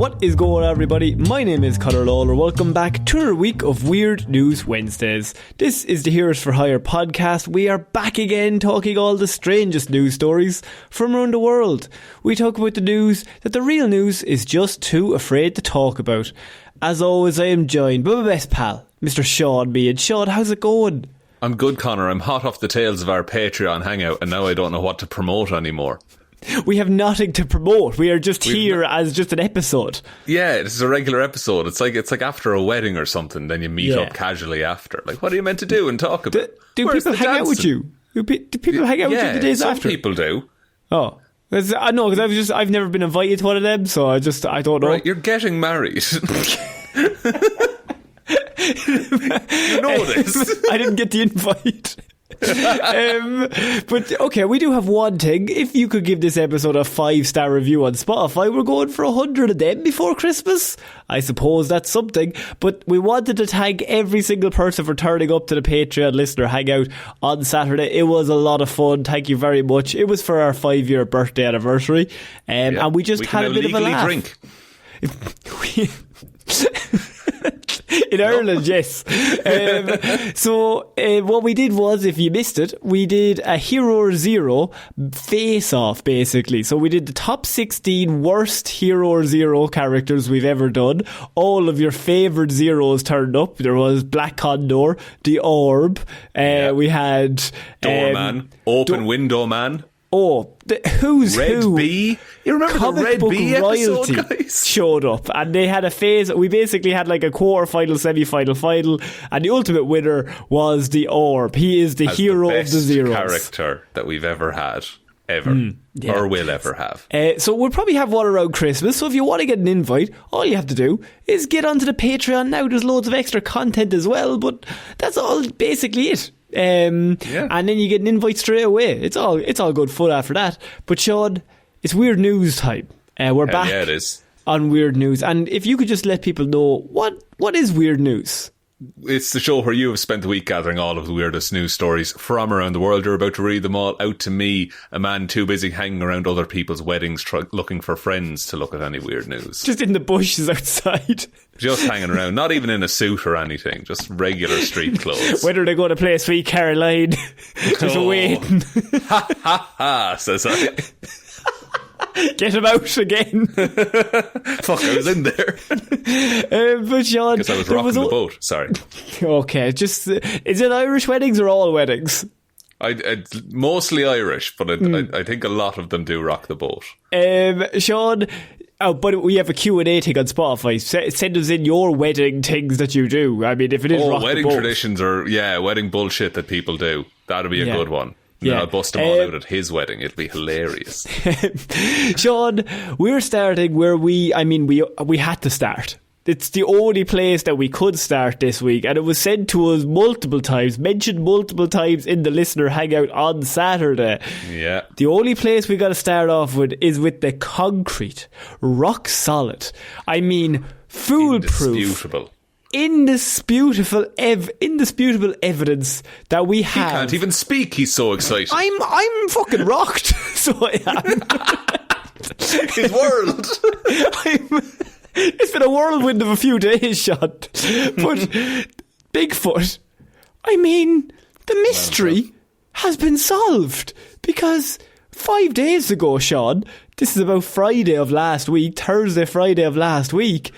What is going on, everybody? My name is Ciara Lawler. Welcome back to another week of Weird News Wednesdays. This is the Heroes for Hire podcast. We are back again talking all the strangest news stories from around the world. We talk about the news that the real news is just too afraid to talk about. As always, I am joined by my best pal, Mr. Shaun Would. Shaun, how's it going? I'm good, Conor. I'm hot off the tails of our Patreon hangout, and now I don't know what to promote anymore. We have nothing to promote. We are just here as just an episode. Yeah, this is a regular episode. It's like after a wedding or something, then you meet up casually after. Like, what are you meant to do and talk about? Do people hang out with you? Do people hang out with you the days after? Some people do. Oh. I know, because I've never been invited to one of them, so I don't know. Right, you're getting married. You know this. I didn't get the invite. But okay, we do have one thing. If you could give this episode a 5-star review on Spotify, we're going for 100 of them before Christmas. I suppose that's something. But we wanted to thank every single person for turning up to the Patreon listener hangout on Saturday. It was a lot of fun. Thank you very much. It was for our 5-year birthday anniversry, and we just had a bit of a laugh. Drink. In Ireland, yes. So what we did was, if you missed it, we did a Hero Zero face-off, basically. So we did the top 16 worst Hero Zero characters we've ever done. All of your favourite Zeros turned up. There was Black Condor, the Orb. We had... Doorman. Open Window Man. Oh, who's Red who? Bee? You remember the Red Bee episode, guys? Showed up, and they had a phase. We basically had like a quarter-final, semi-final, final, and the ultimate winner was the Orb. He is the hero of the Zeros. Character that we've ever had, or will ever have. So we'll probably have one around Christmas. So if you want to get an invite, all you have to do is get onto the Patreon now. There's loads of extra content as well, but that's all basically it. And then you get an invite straight away. It's all good fun after that. But Shaun, it's weird news time. We're back it is. On weird news. And if you could just let people know what is weird news? It's the show where you have spent the week gathering all of the weirdest news stories from around the world. You're about to read them all out to me, a man too busy hanging around other people's weddings looking for friends to look at any weird news. Just in the bushes outside. Just hanging around, not even in a suit or anything, just regular street clothes. Whether they're going to play Sweet Caroline, just waiting. Ha ha ha, says I. Get him out again. Fuck, I was in there. But Shaun, because I was rocking the boat. Sorry. Okay, just is it Irish weddings or all weddings? Mostly Irish, but I think a lot of them do rock the boat. Shaun, but we have a Q&A thing on Spotify. Send us in your wedding things that you do. I mean, if it is rock wedding the boat. traditions or wedding bullshit that people do. That'll be a good one. Yeah, I'll bust them all out at his wedding. It'll be hilarious. Shaun, we're starting where we had to start. It's the only place that we could start this week, and it was sent to us mentioned multiple times in the listener hangout on Saturday. Yeah. The only place we got to start off with is with the concrete, rock solid. I mean, foolproof. Indisputable evidence that we have. He can't even speak. He's so excited. I'm fucking rocked. So I am. His world. It's been a whirlwind of a few days, Shaun. But Bigfoot, I mean, the mystery has been solved because 5 days ago, Shaun, this is about Thursday, Friday of last week,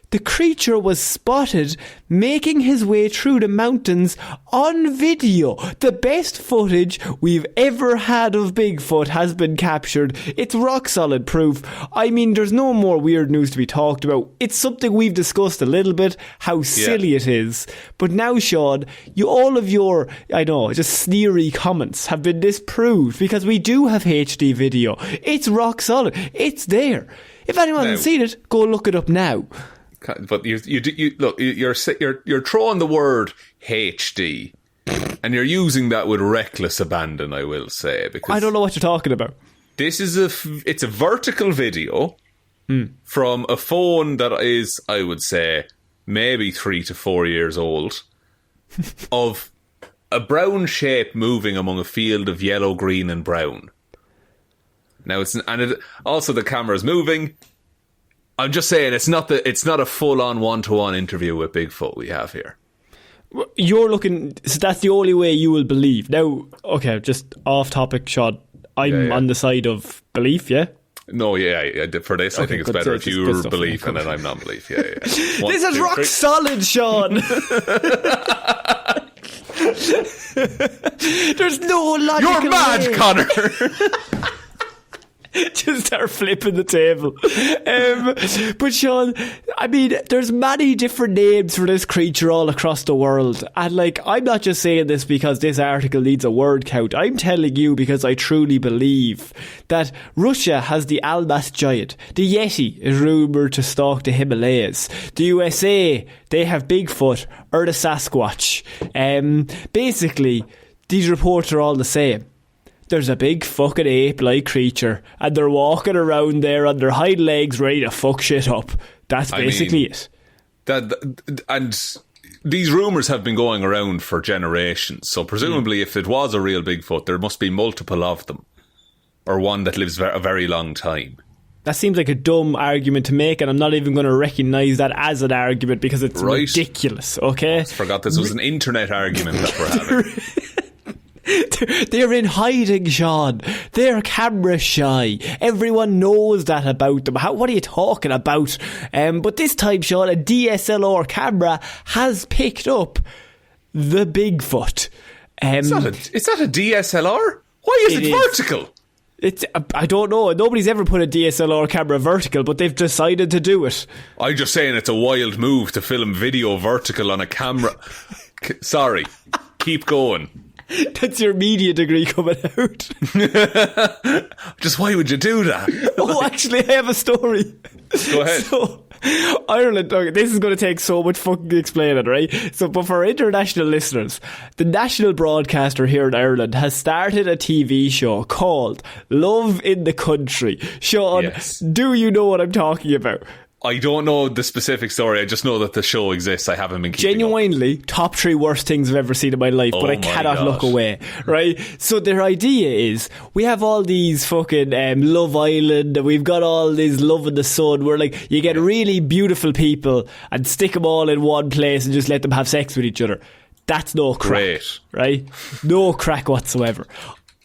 the creature was spotted making his way through the mountains on video. The best footage we've ever had of Bigfoot has been captured. It's rock solid proof. I mean, there's no more weird news to be talked about. It's something we've discussed a little bit, how silly it is. But now, Shaun, all of your, just sneery comments have been disproved because we do have HD video. It's rock solid. It's there. If anyone hasn't seen it, go look it up now. But you look, you're throwing the word HD, and you're using that with reckless abandon. I will say, because I don't know what you're talking about. This is it's a vertical video from a phone that is, I would say, maybe 3 to 4 years old, of a brown shape moving among a field of yellow, green, and brown. Now also the camera's moving. I'm just saying it's not a full-on one-to-one interview with Bigfoot we have here. You're looking, so that's the only way you will believe. Now, okay, just off topic, Shaun. I'm on the side of belief, yeah? No, for this, I think it's better if you're belief and then I'm non-belief. Yeah. This is rock solid, Shaun. There's no logical You're mad, way. Conor. Just start flipping the table. But Shaun, I mean, there's many different names for this creature all across the world. And I'm not just saying this because this article needs a word count. I'm telling you because I truly believe that Russia has the Almas giant. The Yeti is rumoured to stalk the Himalayas. The USA, they have Bigfoot or the Sasquatch. Basically, these reports are all the same. There's a big fucking ape-like creature and they're walking around there on their hind legs ready to fuck shit up. That's basically it. And these rumours have been going around for generations, so presumably if it was a real Bigfoot, there must be multiple of them. Or one that lives a very long time. That seems like a dumb argument to make, and I'm not even going to recognise that as an argument because it's ridiculous, okay? I forgot this was an internet argument that we're having. They're in hiding, Shaun. They're camera shy. Everyone knows that about them. What are you talking about? But this time, Shaun, a DSLR camera has picked up the Bigfoot. Is that a DSLR? Why is it vertical? I don't know. Nobody's ever put a DSLR camera vertical, but they've decided to do it. I'm just saying it's a wild move to film video vertical on a camera. Sorry. Keep going. That's your media degree coming out. Just why would you do that? Oh, actually, I have a story. Go ahead. So, Ireland, okay, this is going to take so much fucking explaining, right? So, but for international listeners, the national broadcaster here in Ireland has started a TV show called Love in the Country. Shaun, do you know what I'm talking about? I don't know the specific story. I just know that the show exists. I haven't been keeping genuinely up. Top 3 worst things I've ever seen in my life, but I cannot look away, right? So their idea is we have all these fucking Love Island, and we've got all these Love in the Sun where you get really beautiful people and stick them all in one place and just let them have sex with each other. That's no crack, right? No crack whatsoever.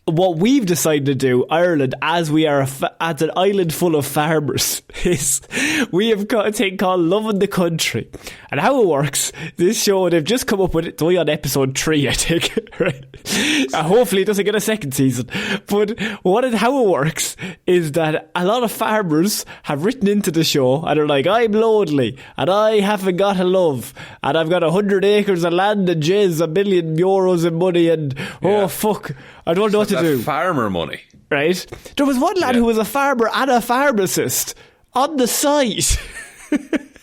What we've decided to do, Ireland, as we are as an island full of farmers, is we have got a thing called Love in the Country. And how it works, this show, they've just come up with it, it's only on episode 3, I think, right? Hopefully it doesn't get a second season. But how it works is that a lot of farmers have written into the show and are like, I'm lonely and I haven't got a love and I've got 100 acres of land and jizz, €1 million in money and fuck, I don't know what to do. Farmer money. Right? There was one lad who was a farmer and a pharmacist on the site.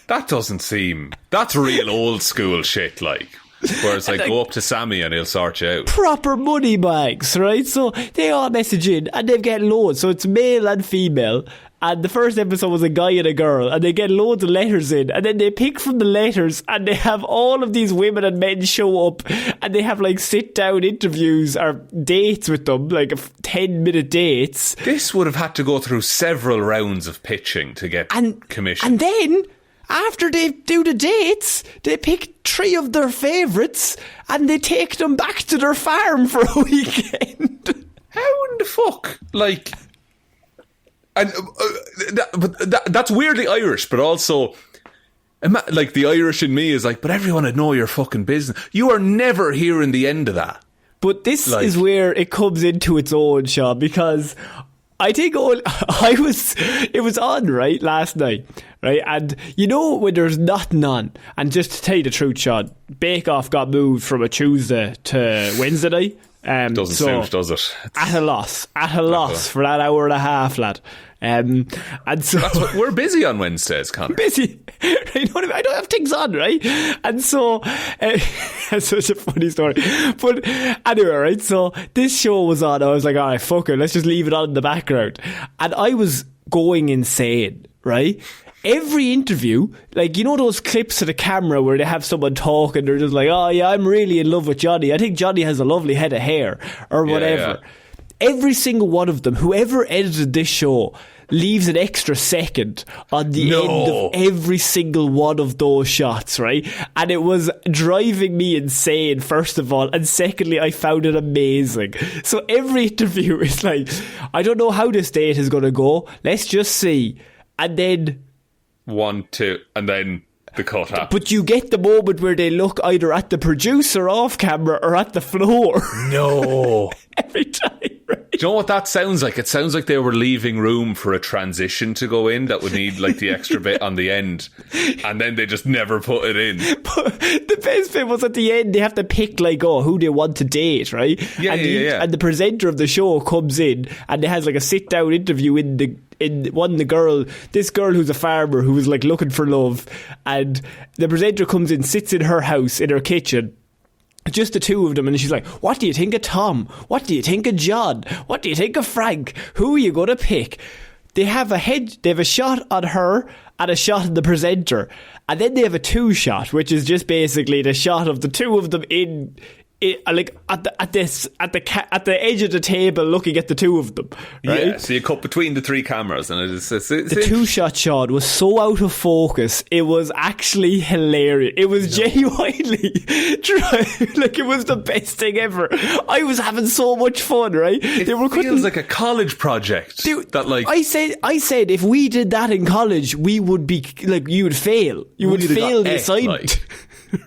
That doesn't seem... That's real old school shit, where it's go up to Sammy and he'll sort you out. Proper money bags, right? So they all message in and they get loads. So it's male and female. And the first episode was a guy and a girl, and they get loads of letters in, and then they pick from the letters, and they have all of these women and men show up, and they have sit down interviews or dates with them, 10-minute dates. This would have had to go through several rounds of pitching to get commission. And then, after they do the dates, they pick 3 of their favourites, and they take them back to their farm for a weekend. How in the fuck? And that's weirdly Irish, but also the Irish in me is but everyone would know your fucking business. You are never hearing the end of that. But this is where it comes into its own, Shaun, because I think it was on right last night, right? And when there's nothing on, and just to tell you the truth, Shaun, Bake Off got moved from a Tuesday to Wednesday night. Doesn't suit, does it? At a loss for that hour and a half, lad. And so we're busy on Wednesdays, Conor. Busy, I don't have things on, right? And so it's such a funny story. But anyway, right? So this show was on. I was like, all right, fuck it, let's just leave it on in the background. And I was going insane, right? Every interview, those clips of the camera where they have someone talk and they're just like, oh yeah, I'm really in love with Johnny. I think Johnny has a lovely head of hair or whatever. Yeah. every single one of them, whoever edited this show, leaves an extra second on the end of every single one of those shots, right? And it was driving me insane, first of all, and secondly, I found it amazing. So every interview is like, I don't know how this date is going to go, let's just see. And then 1, 2, and then the cut happens. But you get the moment where they look either at the producer off camera or at the floor. No. Every time, right? Do you know what that sounds like? It sounds like they were leaving room for a transition to go in that would need like the extra bit on the end, and then they just never put it in. But the best bit was at the end, they have to pick like, who they want to date, right? And the presenter of the show comes in and they has like a sit down interview this girl who's a farmer who was like looking for love, and the presenter comes in, sits in her house, in her kitchen, just the two of them, and she's like, what do you think of Tom? What do you think of John? What do you think of Frank? Who are you going to pick? They have a shot on her and a shot on the presenter, and then they have a 2 shot, which is just basically the shot of the two of them like at the edge of the table, looking at the two of them. Right? Yeah, so you cut between the 3 cameras, and it's the 2-shot shot was so out of focus. It was actually hilarious. It was genuinely like it was the best thing ever. I was having so much fun. Right? It feels like a college project. Dude, I said if we did that in college, we would be like, you would fail. You would fail the assignment.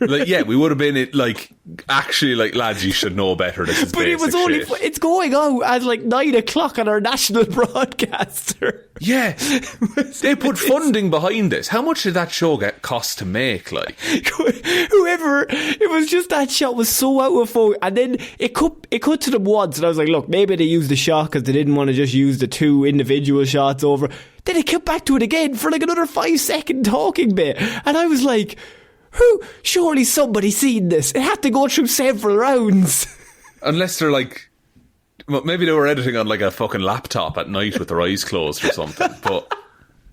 Like, yeah, we would have been like, actually, like, lads, you should know better. This is but it was only shit. It's going on at like 9 o'clock on our national broadcaster. Yeah, they put funding behind this. How much did that show cost to make? Like, it was just that shot was so out of focus, and then it cut to them once, and I was like, look, maybe they used the shot because they didn't want to just use the 2 individual shots over. Then it cut back to it again for like another 5-second talking bit, and I was like, surely somebody seen this. It had to go through several rounds. Unless they're like, well, maybe they were editing on like a fucking laptop at night with their eyes closed or something. But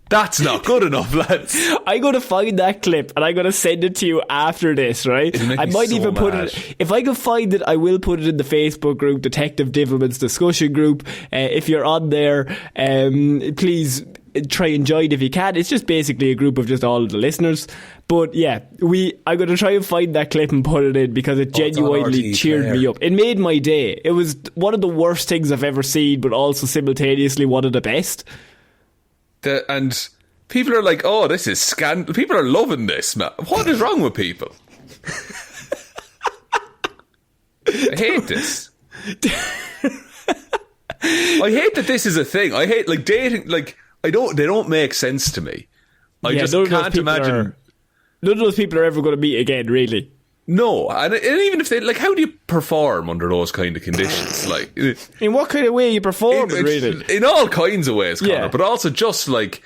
that's not good enough, lads. I'm going to find that clip and I'm going to send it to you after this, right? I might even put it, if I can find it, I will put it in the Facebook group, Detective Divilman's discussion group. If you're on there, please try and join if you can. It's just basically a group of just all of the listeners. But yeah, I'm going to try and find that clip and put it in because it genuinely cheered me up. It made my day. It was one of the worst things I've ever seen, but also simultaneously one of the best. And people are like, oh, this is scandal. People are loving this, man. What is wrong with people? I hate this. I hate that this is a thing. I hate like dating, like they don't make sense to me. I just can't imagine. None of those people are ever going to meet again, really. No, and even if they, like, how do you perform under those kind of conditions? Like, in what kind of way are you performing, really? In all kinds of ways, Connor, but also just like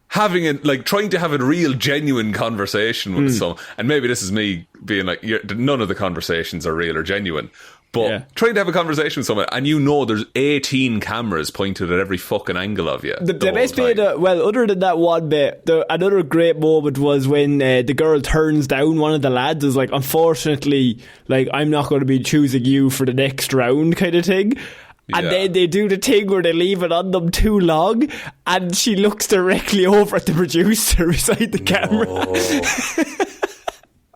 trying to have a real genuine conversation with someone. And maybe this is me being like, none of the conversations are real or genuine. But trying to have a conversation with someone and there's 18 cameras pointed at every fucking angle of you. The best bit, other than that one bit, another great moment was when the girl turns down one of the lads, is like, unfortunately, like, I'm not going to be choosing you for the next round kind of thing. And then they do the thing where they leave it on them too long, and she looks directly over at the producer beside the camera.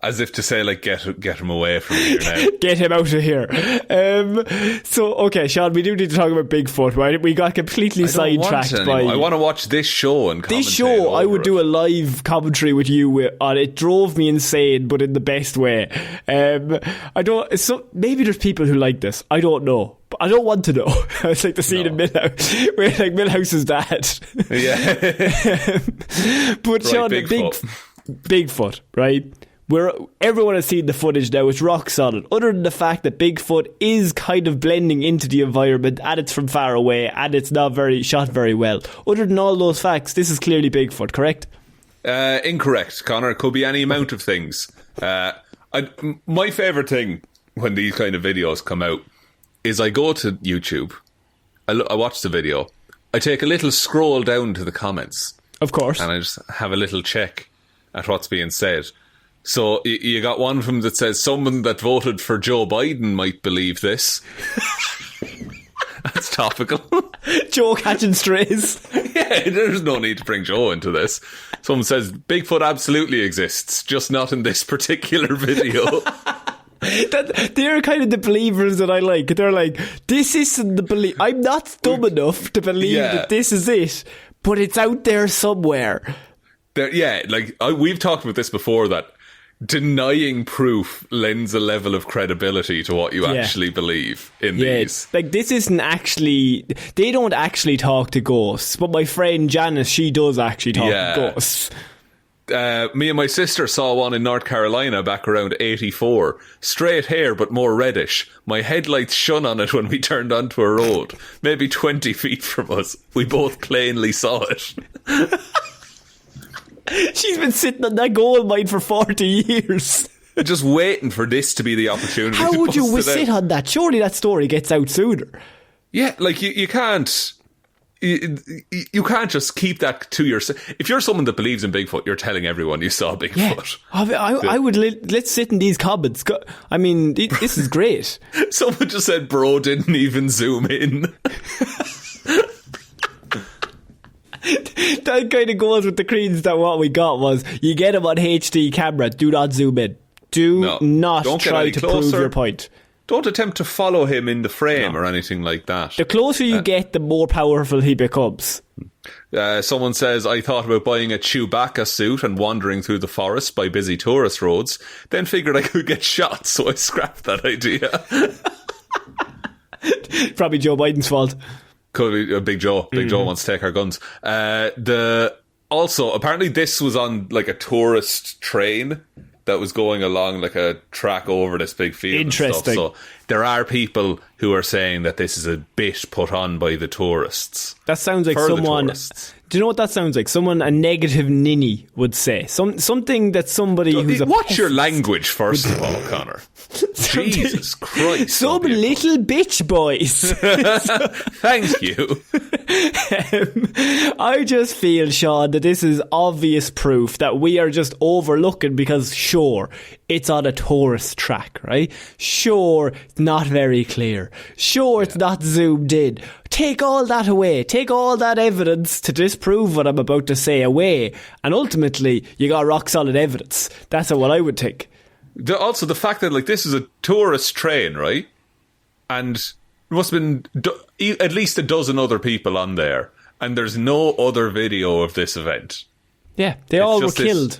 As if to say, like, get him away from here now. Get him out of here. Okay, Shaun, we do need to talk about Bigfoot, right? We got completely sidetracked I want to watch this show and commentate. This show, I would do a live commentary with you on. It drove me insane, but in the best way. Maybe there's people who like this. I don't know. But I don't want to know. It's like the scene in Millhouse, where like Millhouse's dad. Yeah. But right, Shaun, Bigfoot, right? Where everyone has seen the footage now, it's rock solid. Other than the fact that Bigfoot is kind of blending into the environment, and it's from far away, and it's not shot very well. Other than all those facts, this is clearly Bigfoot, correct? Incorrect, Connor. It could be any amount of things. My favourite thing when these kind of videos come out is I go to YouTube, I watch the video, I take a little scroll down to the comments. Of course. And I just have a little check at what's being said. So you got one of them that says someone that voted for Joe Biden might believe this. That's topical. Joe catching strays. Yeah, there's no need to bring Joe into this. Someone says Bigfoot absolutely exists, just not in this particular video. They're kind of the believers that I like. They're like, this isn't the belief. I'm not dumb enough to believe that this is it, but it's out there somewhere. We've talked about this before, that denying proof lends a level of credibility to what you actually believe in these. Like, this isn't actually... They don't actually talk to ghosts, but my friend Janice, she does actually talk to ghosts. Me and my sister saw one in North Carolina back around 84. Straight hair, but more reddish. My headlights shone on it when we turned onto a road. Maybe 20 feet from us. We both plainly saw it. She's been sitting on that gold mine for 40 years. Just waiting for this to be the opportunity. How would you sit on that? Surely that story gets out sooner. Yeah, like you can't... You can't just keep that to yourself. If you're someone that believes in Bigfoot, you're telling everyone you saw Bigfoot. Yeah. I would let's sit in these comments. I mean, this is great. Someone just said bro didn't even zoom in. That kind of goes with the creeds that what we got was, you get him on HD camera, do not zoom in. Do not try to prove your point. Don't attempt to follow him in the frame or anything like that. The closer you get, the more powerful he becomes. Someone says, I thought about buying a Chewbacca suit and wandering through the forest by busy tourist roads, then figured I could get shot, so I scrapped that idea. Probably Joe Biden's fault. Could be Big Joe. Big Joe wants to take our guns. Also, apparently this was on like a tourist train that was going along like a track over this big field. Interesting. And stuff. So there are people who are saying that this is a bit put on by the tourists. That sounds like someone... Do you know what that sounds like? Someone a negative ninny would say. Something that somebody who's a... Watch your language, first of all, Connor. Jesus Christ. Some little bitch boys. Thank you. I just feel, Shaun, that this is obvious proof that we are just overlooking because, sure, it's on a tourist track, right? Sure, it's not very clear. Sure, it's not zoomed in. Take all that away. Take all that evidence to disprove what I'm about to say away. And ultimately, you got rock solid evidence. That's what I would think. Also, the fact that like this is a tourist train, right? And there must have been at least a dozen other people on there. And there's no other video of this event. Yeah, they all were killed.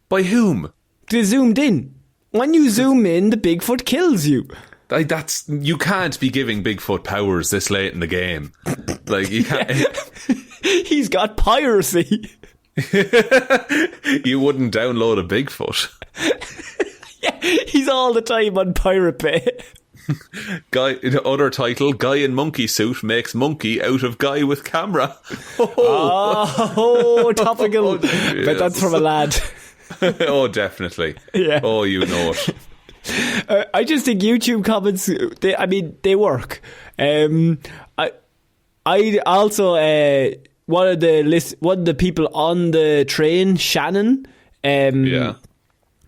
By whom? They zoomed in. When you zoom in, the Bigfoot kills you. You can't be giving Bigfoot powers this late in the game. Like, you can't. He's got piracy. You wouldn't download a Bigfoot. Yeah, he's all the time on Pirate Bay. Other title, Guy in monkey suit makes monkey out of guy with camera. Topical. But that's from a lad. Oh, definitely. Yeah. Oh, you know it. I just think YouTube comments, they work. I also one of the people on the train, Shannon,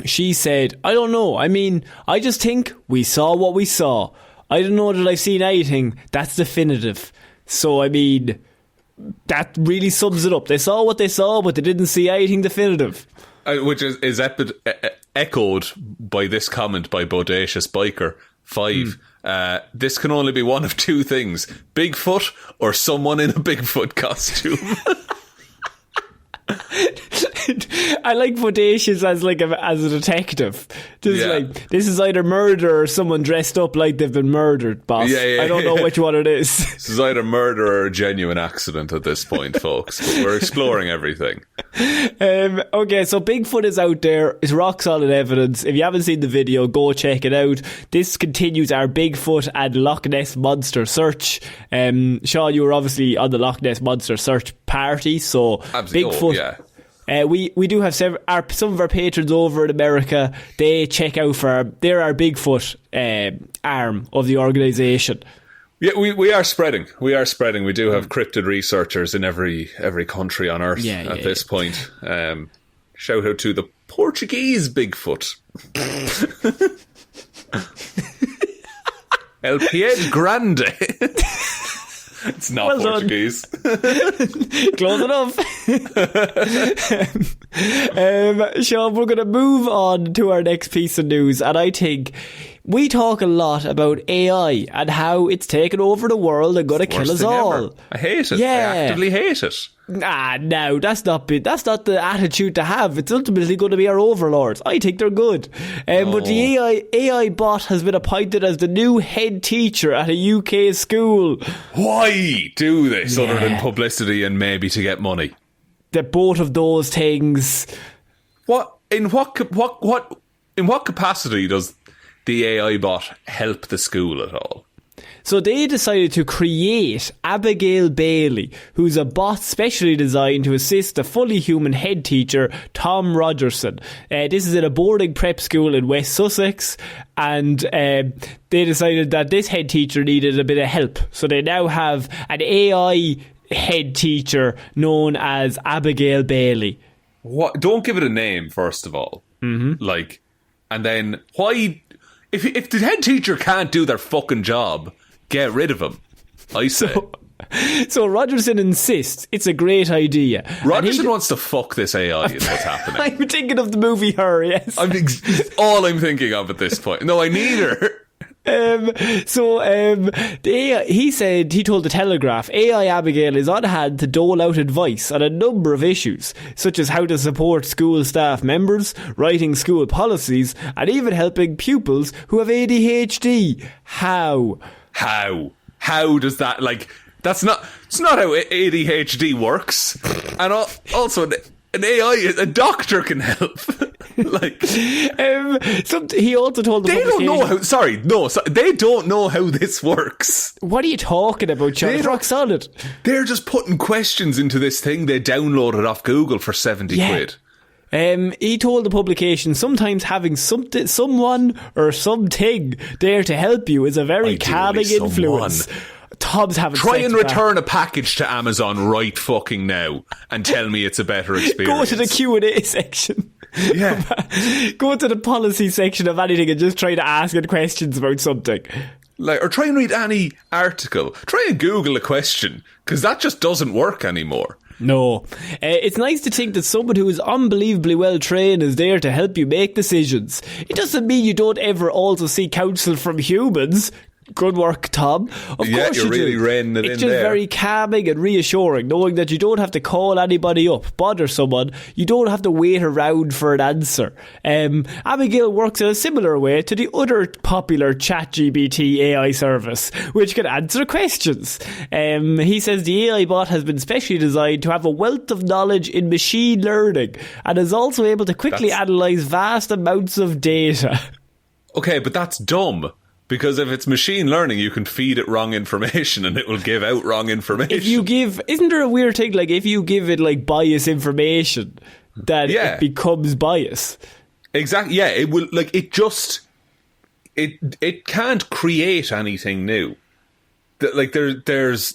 she said, I don't know. I mean, I just think we saw what we saw. I don't know that I've seen anything that's definitive. So, I mean, that really sums it up. They saw what they saw, but they didn't see anything definitive. Which is echoed by this comment by Bodacious Biker 5. This can only be one of two things: Bigfoot or someone in a Bigfoot costume. I like Bodacious as a detective. Like, this is either murder or someone dressed up like they've been murdered, boss. I don't know which one it is. This is either murder or a genuine accident at this point, folks. But we're exploring everything. Okay, so Bigfoot is out there. It's rock solid evidence. If you haven't seen the video, go check it out. This continues our Bigfoot and Loch Ness Monster search. Shaun, you were obviously on the Loch Ness Monster search party, so absolutely. Bigfoot. We do have some of our patrons over in America. They check out they're our Bigfoot arm of the organisation. Yeah, we are spreading. We are spreading. We do have cryptid researchers in every country on Earth at this point. Shout out to the Portuguese Bigfoot. El Pied Grande. It's not Portuguese. Close enough. Shaun, we're going to move on to our next piece of news, and I think we talk a lot about AI and how it's taken over the world and going to kill us all. Ever. I hate it. Yeah. I actively hate it. No, that's not the attitude to have. It's ultimately going to be our overlords. I think they're good. But the AI bot has been appointed as the new head teacher at a UK school. Why do this other than publicity and maybe to get money? Both of those things. In what capacity does the AI bot help the school at all? So they decided to create Abigail Bailey, who's a bot specially designed to assist the fully human head teacher, Tom Rogerson. This is in a boarding prep school in West Sussex, and they decided that this head teacher needed a bit of help. So they now have an AI head teacher known as Abigail Bailey. What? Don't give it a name, first of all. Mm-hmm. And then why... If the head teacher can't do their fucking job, get rid of him, I say. So Rogerson insists it's a great idea. Rogerson wants to fuck this AI is what's happening. I'm thinking of the movie Her, yes. All I'm thinking of at this point. No, I need her. He told the Telegraph, AI Abigail is on hand to dole out advice on a number of issues, such as how to support school staff members, writing school policies, and even helping pupils who have ADHD. How does that, it's not how ADHD works. And also an AI, a doctor can help. He also told them they don't know how. They don't know how this works. What are you talking about, John? It's rock solid. They're just putting questions into this thing they downloaded off Google for 70 quid. He told the publication sometimes having someone or something there to help you is a very calming influence. Tom's having Try and return a package to Amazon right fucking now and tell me it's a better experience. Go to the Q&A section. Yeah. Go to the policy section of anything and just try to ask it questions about something. Or try and read any article. Try and Google a question, because that just doesn't work anymore. No. It's nice to think that someone who is unbelievably well trained is there to help you make decisions. It doesn't mean you don't ever also seek counsel from humans. Good work, Tom. Of course you're you really do. reining it in there. It's just very calming and reassuring, knowing that you don't have to call anybody up, bother someone. You don't have to wait around for an answer. Abigail works in a similar way to the other popular ChatGPT AI service, which can answer questions. He says the AI bot has been specially designed to have a wealth of knowledge in machine learning and is also able to quickly analyse vast amounts of data. Okay, but that's dumb. Because if it's machine learning, you can feed it wrong information and it will give out wrong information. Isn't there a weird thing, if you give it bias information, that it becomes bias? Exactly, yeah. It will, it can't create anything new. There's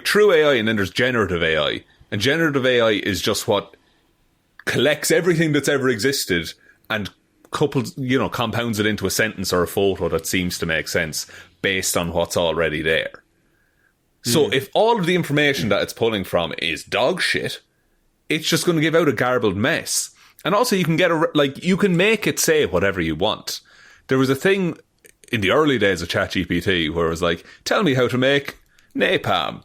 true AI and then there's generative AI. And generative AI is just what collects everything that's ever existed and compounds it into a sentence or a photo that seems to make sense based on what's already there. So if all of the information that it's pulling from is dog shit, it's just going to give out a garbled mess. And also you can you can make it say whatever you want. There was a thing in the early days of ChatGPT where it was tell me how to make napalm.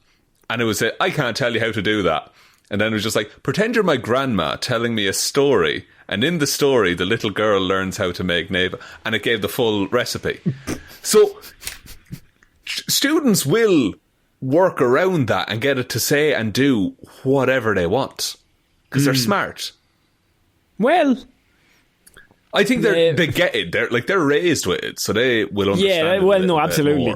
And it would say, I can't tell you how to do that. And then it was just pretend you're my grandma telling me a story. And in the story, the little girl learns how to make napalm. And it gave the full recipe. So students will work around that and get it to say and do whatever they want. Because they're smart. Well, I think they get it. They're raised with it, so they will understand. Yeah, well, no, absolutely.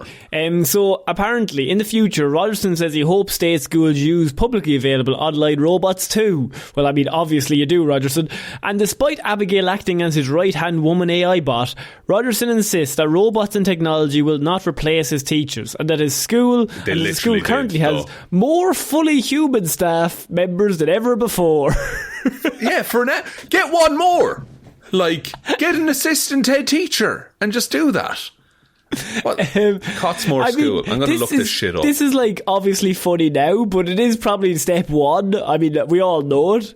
So apparently, in the future, Rogerson says he hopes state schools use publicly available online robots too. Well, I mean, obviously you do, Rogerson. And despite Abigail acting as his right-hand woman AI bot, Rogerson insists that robots and technology will not replace his teachers, and that his school currently has more fully human staff members than ever before. Yeah, for now, get one more. Get an assistant head teacher and just do that. What? Cottesmore School. I'm going to look this shit up. This is like obviously funny now, but it is probably step one. I mean, we all know it.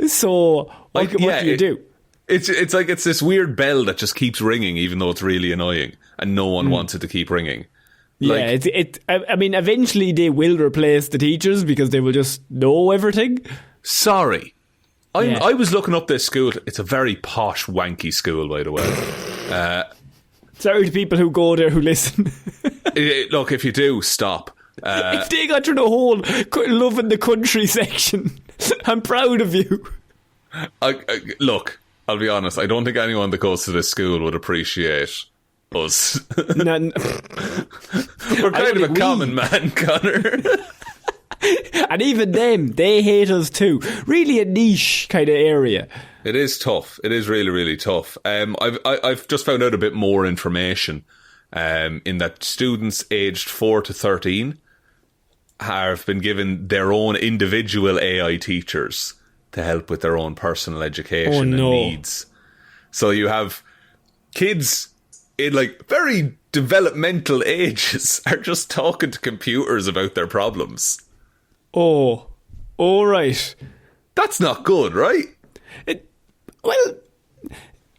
So what do you do? It's like it's this weird bell that just keeps ringing, even though it's really annoying, and no one wants it to keep ringing. Yeah, I mean, eventually they will replace the teachers because they will just know everything. Sorry. I was looking up this school. It's a very posh, wanky school, by the way. Sorry to people who go there who listen. Look, if you do, stop. If they got through the whole loving the country section, I'm proud of you. Look, I'll be honest. I don't think anyone that goes to this school would appreciate us. We're kind of a common man, Connor. And even them, they hate us too. Really a niche kind of area. It is tough. It is really, really tough. I've just found out a bit more information in that students aged 4 to 13 have been given their own individual AI teachers to help with their own personal education and needs. So you have kids in like very developmental ages are just talking to computers about their problems. Oh, all right. That's not good, right? Well,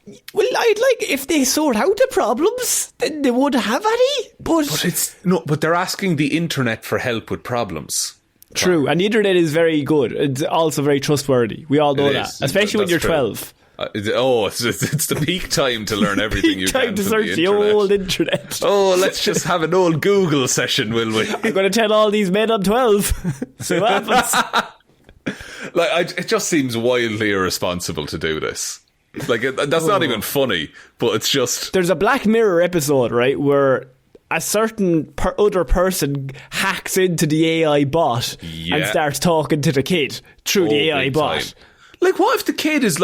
I'd like if they sort out the problems, then they would have any. But they're asking the internet for help with problems. True, and the internet is very good. It's also very trustworthy. We all know that, especially when you're 12. It's the peak time to learn everything you can. Time to search the old internet. Oh, let's just have an old Google session, will we? I'm going to tell all these men I'm 12. See what happens. It just seems wildly irresponsible to do this. That's not even funny, but it's just... There's a Black Mirror episode, right, where a certain other person hacks into the AI bot and starts talking to the kid through the AI bot. Time. What if the kid is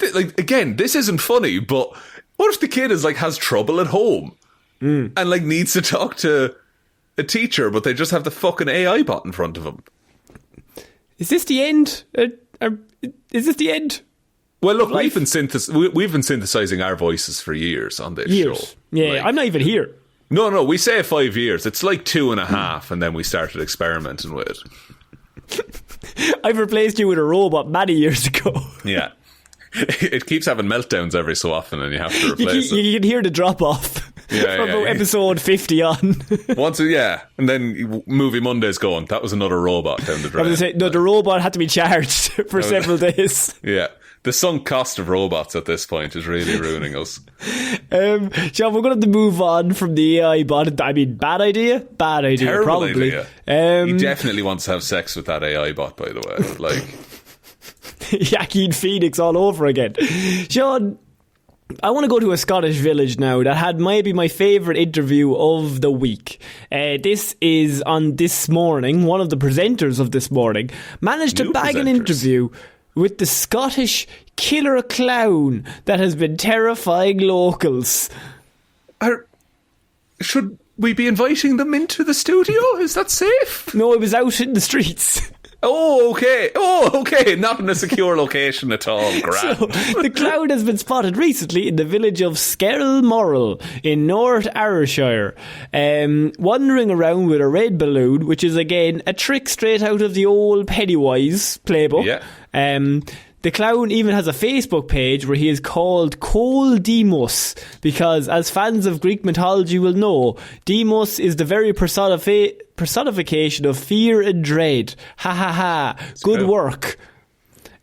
again, this isn't funny, but what if the kid has trouble at home and needs to talk to a teacher, but they just have the fucking AI bot in front of them? Is this the end? Is this the end? Well, look, we've been synthesizing our voices for years on this show. Yeah, I'm not even here. No, we say 5 years. It's 2.5, and then we started experimenting with it. I've replaced you with a robot many years ago. Yeah. It keeps having meltdowns every so often, and you have to replace it. You can hear the drop-off from episode 50 on. And then Movie Monday's going, that was another robot down the drain. I was going to say, the robot had to be charged for several days. Yeah. The sunk cost of robots at this point is really ruining us. John, we're going to move on from the AI bot. I mean, bad idea? Bad idea, terrible probably. Idea. He definitely wants to have sex with that AI bot, by the way. Joaquin Phoenix all over again. Sean, I want to go to a Scottish village now that had maybe my favourite interview of the week. This is on This Morning. One of the presenters of This Morning managed to bag an interview with the Scottish killer clown that has been terrifying locals. Should we be inviting them into the studio? Is that safe? No, it was out in the streets. Oh, okay. Not in a secure location at all. Grand. So, the clown has been spotted recently in the village of Skerril in North Ayrshire, wandering around with a red balloon, which is again a trick straight out of the old Pennywise playbook. Yeah. The clown even has a Facebook page where he is called Cole Demos because, as fans of Greek mythology will know, Demos is the very personification of fear and dread. Ha ha ha. Good work.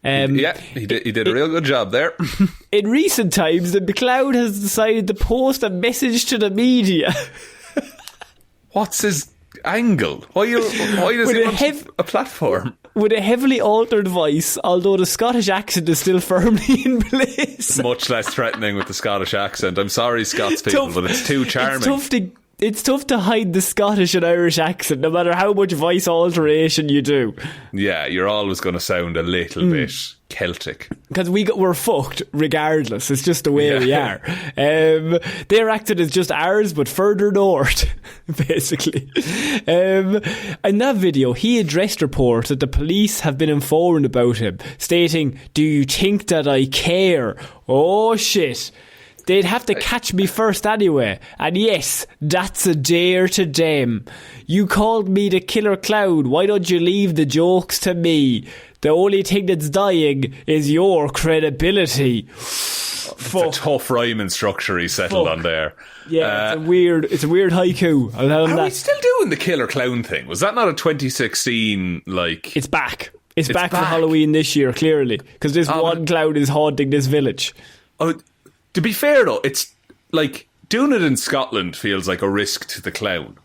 He did a real good job there. In recent times, the clown has decided to post a message to the media. What's his angle? Why does he want a platform? With a heavily altered voice, although the Scottish accent is still firmly in place. Much less threatening with the Scottish accent. I'm sorry, Scots people, but it's too charming. It's tough to hide the Scottish and Irish accent, no matter how much voice alteration you do. Yeah, you're always going to sound a little bit Celtic. Because we're fucked regardless. It's just the way we are. Their accent is just ours, but further north, basically. In that video, he addressed reports that the police have been informed about him, stating, "Do you think that I care?" Oh, shit. they'd have to catch me first anyway. And yes, that's a dare to them. You called me the killer clown. Why don't you leave the jokes to me? The only thing that's dying is your credibility. It's a tough rhyming structure he settled on there. Yeah, it's a weird haiku. I'll tell him are that. we still doing the killer clown thing? Was that not a 2016, like... It's back. It's back for Halloween this year, clearly. Because this one clown is haunting this village. Oh, to be fair, though, it's like... Doing it in Scotland feels like a risk to the clown.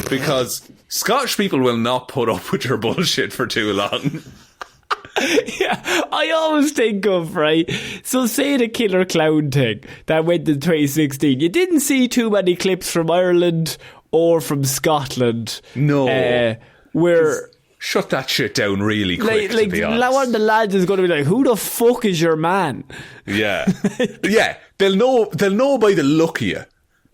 Because Scottish people will not put up with your bullshit for too long. Yeah, I always think of, right, so say the killer clown thing that went in 2016, you didn't see too many clips from Ireland or from Scotland. No. Where... Shut that shit down really quick, to be honest. One of the lads is going to be like, who the fuck is your man? Yeah. Yeah, they'll know by the look of you,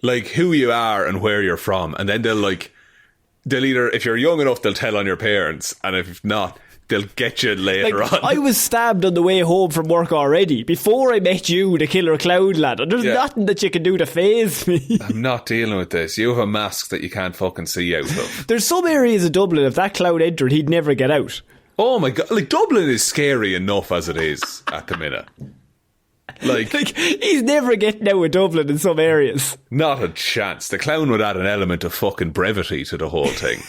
like, who you are and where you're from, and then they'll either, if you're young enough, they'll tell on your parents, and if not... They'll get you later on. I was stabbed on the way home from work already. Before I met you, the killer clown lad. And there's nothing that you can do to faze me. I'm not dealing with this. You have a mask that you can't fucking see out of. There's some areas of Dublin, if that clown entered, he'd never get out. Oh my God. Like, Dublin is scary enough as it is at the minute. Like he's never getting out of Dublin in some areas. Not a chance. The clown would add an element of fucking brevity to the whole thing.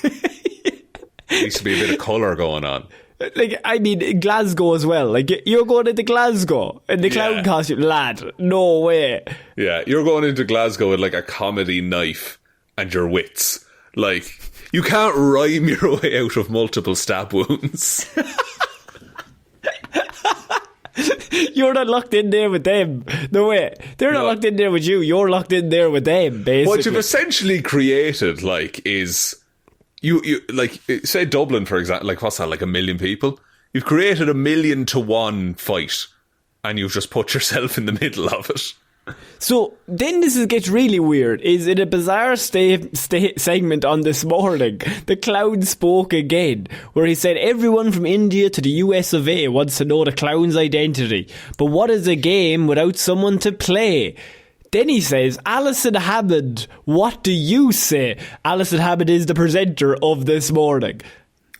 There needs to be a bit of colour going on. Like, I mean, Glasgow as well. Like, you're going into Glasgow in the clown costume. Lad, no way. Yeah, you're going into Glasgow with, like, a comedy knife and your wits. Like, you can't rhyme your way out of multiple stab wounds. You're not locked in there with them. No way. They're not locked in there with you. You're locked in there with them, basically. What you've essentially created, like, is... You like, say Dublin, for example, like, what's that, like 1 million people? You've created 1,000,000-to-1 fight, and you've just put yourself in the middle of it. So then gets really weird. Is in a bizarre segment on This Morning, the clown spoke again, where he said everyone from India to the US of A wants to know the clown's identity. But what is a game without someone to play? Then he says, Alison Hammond, what do you say? Alison Hammond is the presenter of This Morning.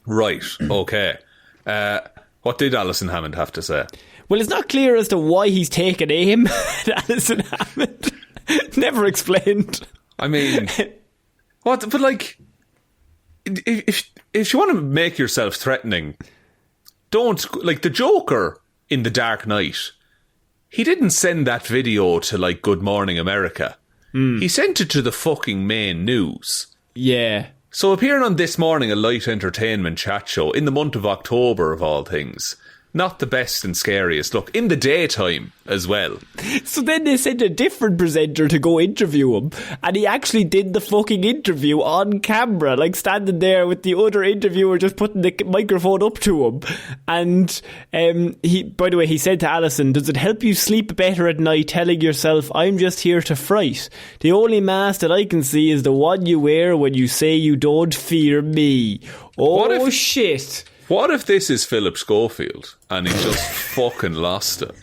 Right, okay. What did Alison Hammond have to say? Well, it's not clear as to why he's taken aim at Alison Hammond. Never explained. I mean, what? But, like, if you want to make yourself threatening, don't, like, the Joker in The Dark Knight... He didn't send that video to, like, Good Morning America. He sent it to the fucking main news. Yeah. So appearing on This Morning, a light entertainment chat show, in the month of October, of all things, not the best and scariest look. In the daytime as well. So then they sent a different presenter to go interview him, and he actually did the fucking interview on camera, like standing there with the other interviewer just putting the microphone up to him. And he, by the way, he said to Alison, does it help you sleep better at night telling yourself, I'm just here to fright? The only mask that I can see is the one you wear when you say you don't fear me. Oh, shit. What if this is Philip Schofield and he just fucking lost it?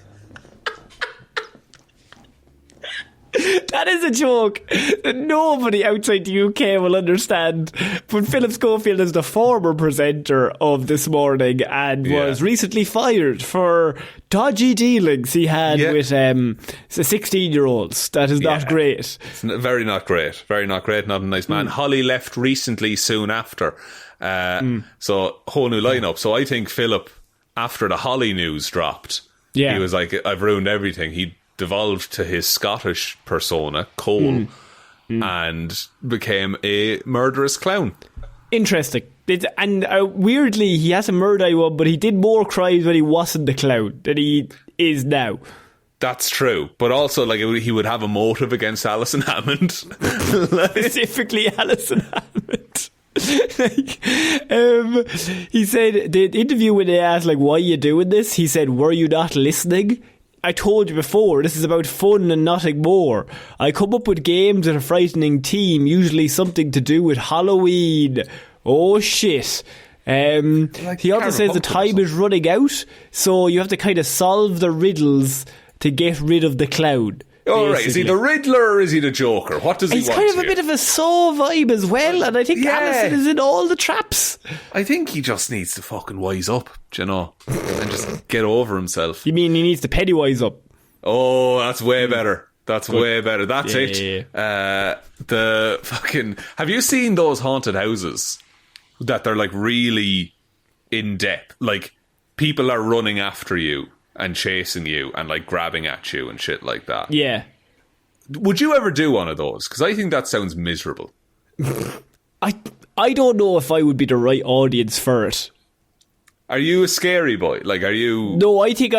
That is a joke that nobody outside the UK will understand. But Philip Schofield is the former presenter of This Morning and was recently fired for dodgy dealings he had with 16-year-olds. That is not great. It's very not great. Very not great. Not a nice man. Holly left recently soon after. So, whole new lineup. So I think Philip, after the Holly news dropped, he was like, I've ruined everything. He devolved to his Scottish persona, Cole, and became a murderous clown. Interesting. And weirdly, he hasn't murdered anyone, but he did more crimes when he wasn't the clown than he is now. That's true. But also, like, he would have a motive against Alison Hammond. Specifically Alison Hammond. He said, the interview when they asked, like, why are you doing this? He said, were you not listening? I told you before, this is about fun and nothing more. I come up with games with a frightening team, usually something to do with Halloween. Oh shit. He also says the time is running out, so you have to kind of solve the riddles to get rid of the clown. All right, is he the Riddler or is he the Joker? What does he want? He's kind of a bit of a Saw vibe as well, and I think Alison is in all the traps. I think he just needs to fucking wise up, do you know, and just get over himself. You mean he needs to Pennywise up? Oh, that's way better. That's way better. That's it. Yeah. The fucking... Have you seen those haunted houses that they're like really in depth? Like people are running after you and chasing you and like grabbing at you and shit like that. Yeah. Would you ever do one of those? Because I think that sounds miserable. I don't know if I would be the right audience for it. Are you a scary boy? Like, are you... No, I think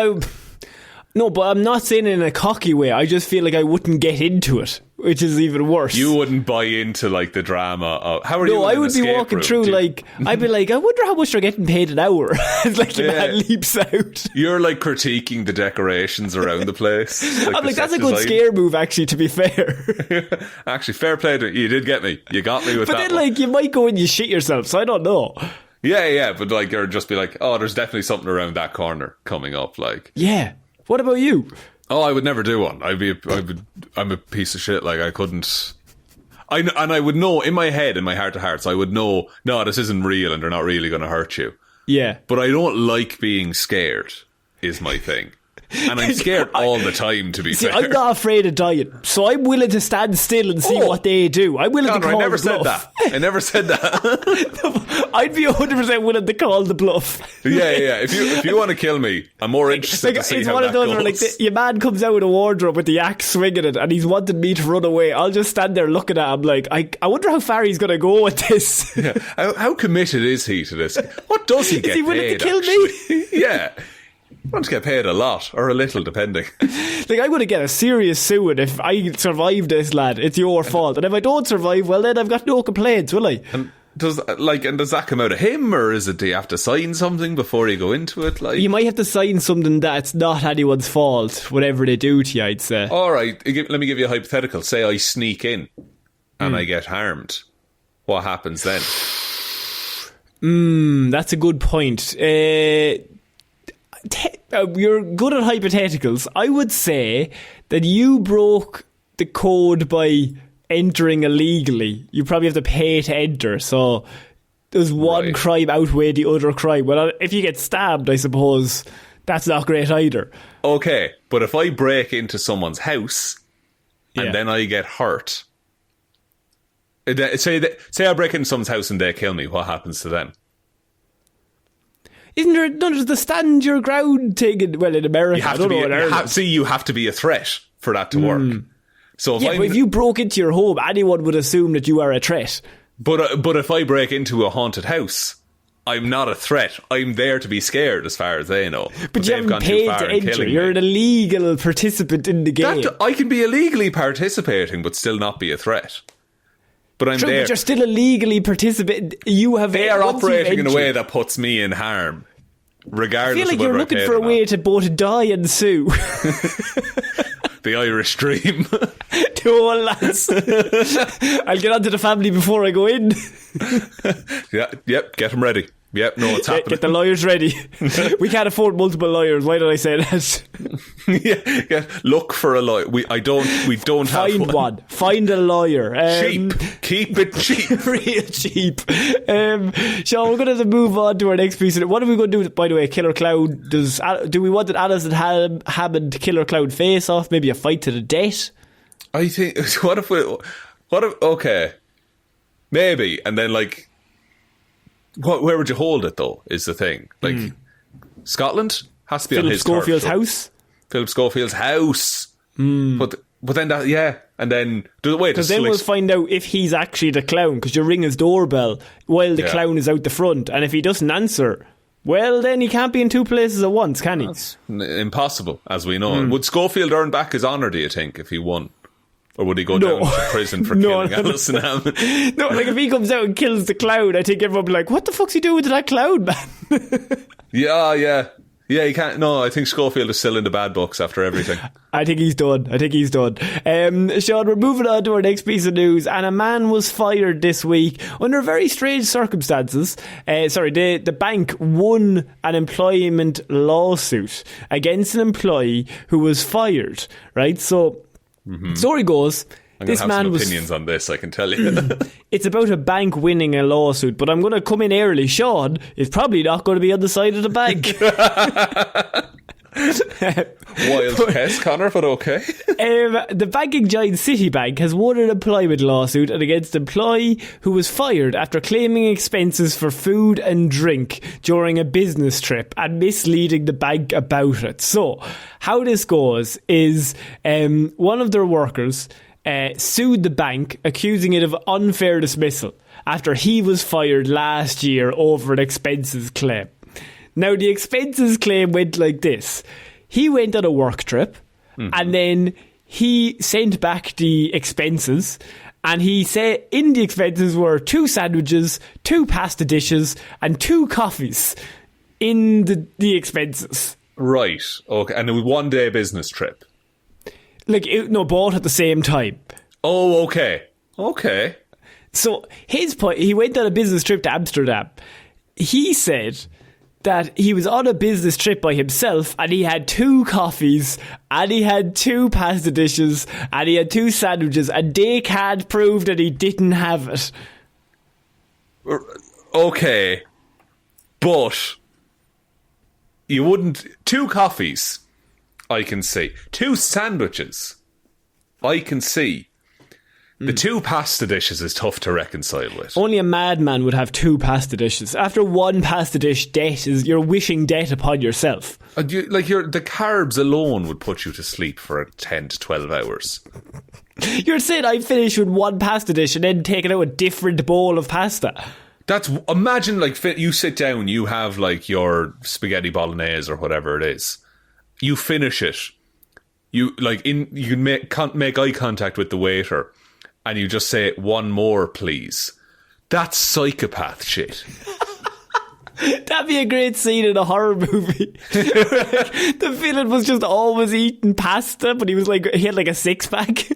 No, but I'm not saying it in a cocky way. I just feel like I wouldn't get into it, which is even worse. You wouldn't buy into like the drama of... How are you? No, I would be walking through like... I'd be like, I wonder how much they're getting paid an hour. It's like the man leaps out. You're like critiquing the decorations around the place. Like I'm like, that's a good scare move, actually, to be fair. Actually, fair play to you. You did get me. You got me with that. But then, like, you might go and you shit yourself, so I don't know. Yeah, but like, you're just be like, oh, there's definitely something around that corner coming up. Like, yeah. What about you? Oh, I would never do one. I'm a piece of shit. Like, I couldn't. I would know in my head, in my heart of hearts, I would know, no, this isn't real and they're not really going to hurt you. Yeah. But I don't like being scared, is my thing. And I'm scared all the time, to be fair. I'm not afraid of dying, so I'm willing to stand still and see what they do. I'm willing to call the bluff. I never said that. I never said that. I'd be 100% willing to call the bluff. Yeah. If you want to kill me, I'm more interested to see how that goes. It's one of those where, like, your man comes out with a wardrobe with the axe swinging it, and he's wanting me to run away. I'll just stand there looking at him like, I wonder how far he's going to go with this. Yeah. How committed is he to this? What does he get paid? Is he willing to kill me? Yeah. I want to get paid a lot, or a little, depending. Like, I'm going to get a serious suing if I survive this, lad. It's your fault. And if I don't survive, well, then I've got no complaints, will I? And does that come out of him, or is it, do you have to sign something before you go into it? Like, you might have to sign something that it's not anyone's fault, whatever they do to you, I'd say. All right, let me give you a hypothetical. Say I sneak in and I get harmed. What happens then? That's a good point. You're good at hypotheticals. I would say that you broke the code by entering illegally. You probably have to pay to enter, so does one crime outweigh the other crime? Well, if you get stabbed, I suppose that's not great either. Okay, but if I break into someone's house and then I get hurt, say I break into someone's house and they kill me, what happens to them? Isn't there none of the stand your ground thing in America? I don't know in Ireland. You have to be a threat for that to work. So but if you broke into your home, anyone would assume that you are a threat. But if I break into a haunted house, I'm not a threat. I'm there to be scared, as far as they know. But you haven't paid to enter. You're an illegal participant in the game. I can be illegally participating, but still not be a threat. But I'm there. But you're still illegally participating. They are operating in a way that puts me in harm, regardless. I feel like of whether you're looking for a way to both die and sue. The Irish dream. Oh, lads. I'll get onto the family before I go in. Yep, get them ready. Yep, no, it's happening. Get the lawyers ready. We can't afford multiple lawyers. Why did I say that? Yeah. Look for a lawyer. We don't Find have one. Find a lawyer. Cheap. Keep it cheap. Real cheap. Shaun, we're going to move on to our next piece. What are we going to do, by the way? Killer Clown. Do we want an Alison Hammond Killer Clown face off? Maybe a fight to the death? I think. What if? Okay. Maybe. And then, like, where would you hold it, though, is the thing. Like, Scotland has to be on his Schofield's house. Philip Schofield's house. But then that, and then because then we'll find out if he's actually the clown, because you ring his doorbell while the clown is out the front, and if he doesn't answer, well, then he can't be in two places at once, can he? That's impossible, as we know. Would Schofield earn back his honour, do you think, if he won? Or would he go down to prison for killing Alison Hammond? No, like if he comes out and kills the clown, I think everyone will be like, what the fuck's he doing to that clown, man? Yeah, he can't. No, I think Schofield is still in the bad books after everything. I think he's done. Shaun, we're moving on to our next piece of news, and a man was fired this week under very strange circumstances. The bank won an employment lawsuit against an employee who was fired, right? So Story goes, I'm this gonna have man some was... opinions on this, I can tell you. It's about a bank winning a lawsuit, but I'm going to come in early. Shaun is probably not going to be on the side of the bank. Wild pest, Conor, but okay. The banking giant Citibank has won an employment lawsuit against an employee who was fired after claiming expenses for food and drink during a business trip and misleading the bank about it. So, how this goes is one of their workers sued the bank, accusing it of unfair dismissal after he was fired last year over an expenses claim. Now, the expenses claim went like this. He went on a work trip, and then he sent back the expenses, and he said in the expenses were 2 sandwiches, 2 pasta dishes, and 2 coffees in the expenses. Right, okay. And it was 1 day business trip. Both at the same time. Oh, okay. Okay. So, his point, he went on a business trip to Amsterdam. He said that he was on a business trip by himself and he had 2 coffees and he had 2 pasta dishes and he had 2 sandwiches, and they can't prove that he didn't have it. Okay. But you wouldn't... 2 coffees, I can see. 2 sandwiches, I can see. The 2 pasta dishes is tough to reconcile with. Only a madman would have 2 pasta dishes. After 1 pasta dish, you're wishing death upon yourself. The carbs alone would put you to sleep for 10 to 12 hours. You're saying I finish with 1 pasta dish and then taking out a different bowl of pasta. Imagine you sit down, you have your spaghetti bolognese or whatever it is. You finish it. You can make eye contact with the waiter. And you just say, 1 more, please. That's psychopath shit. That'd be a great scene in a horror movie. The villain was just always eating pasta, but he had a 6-pack.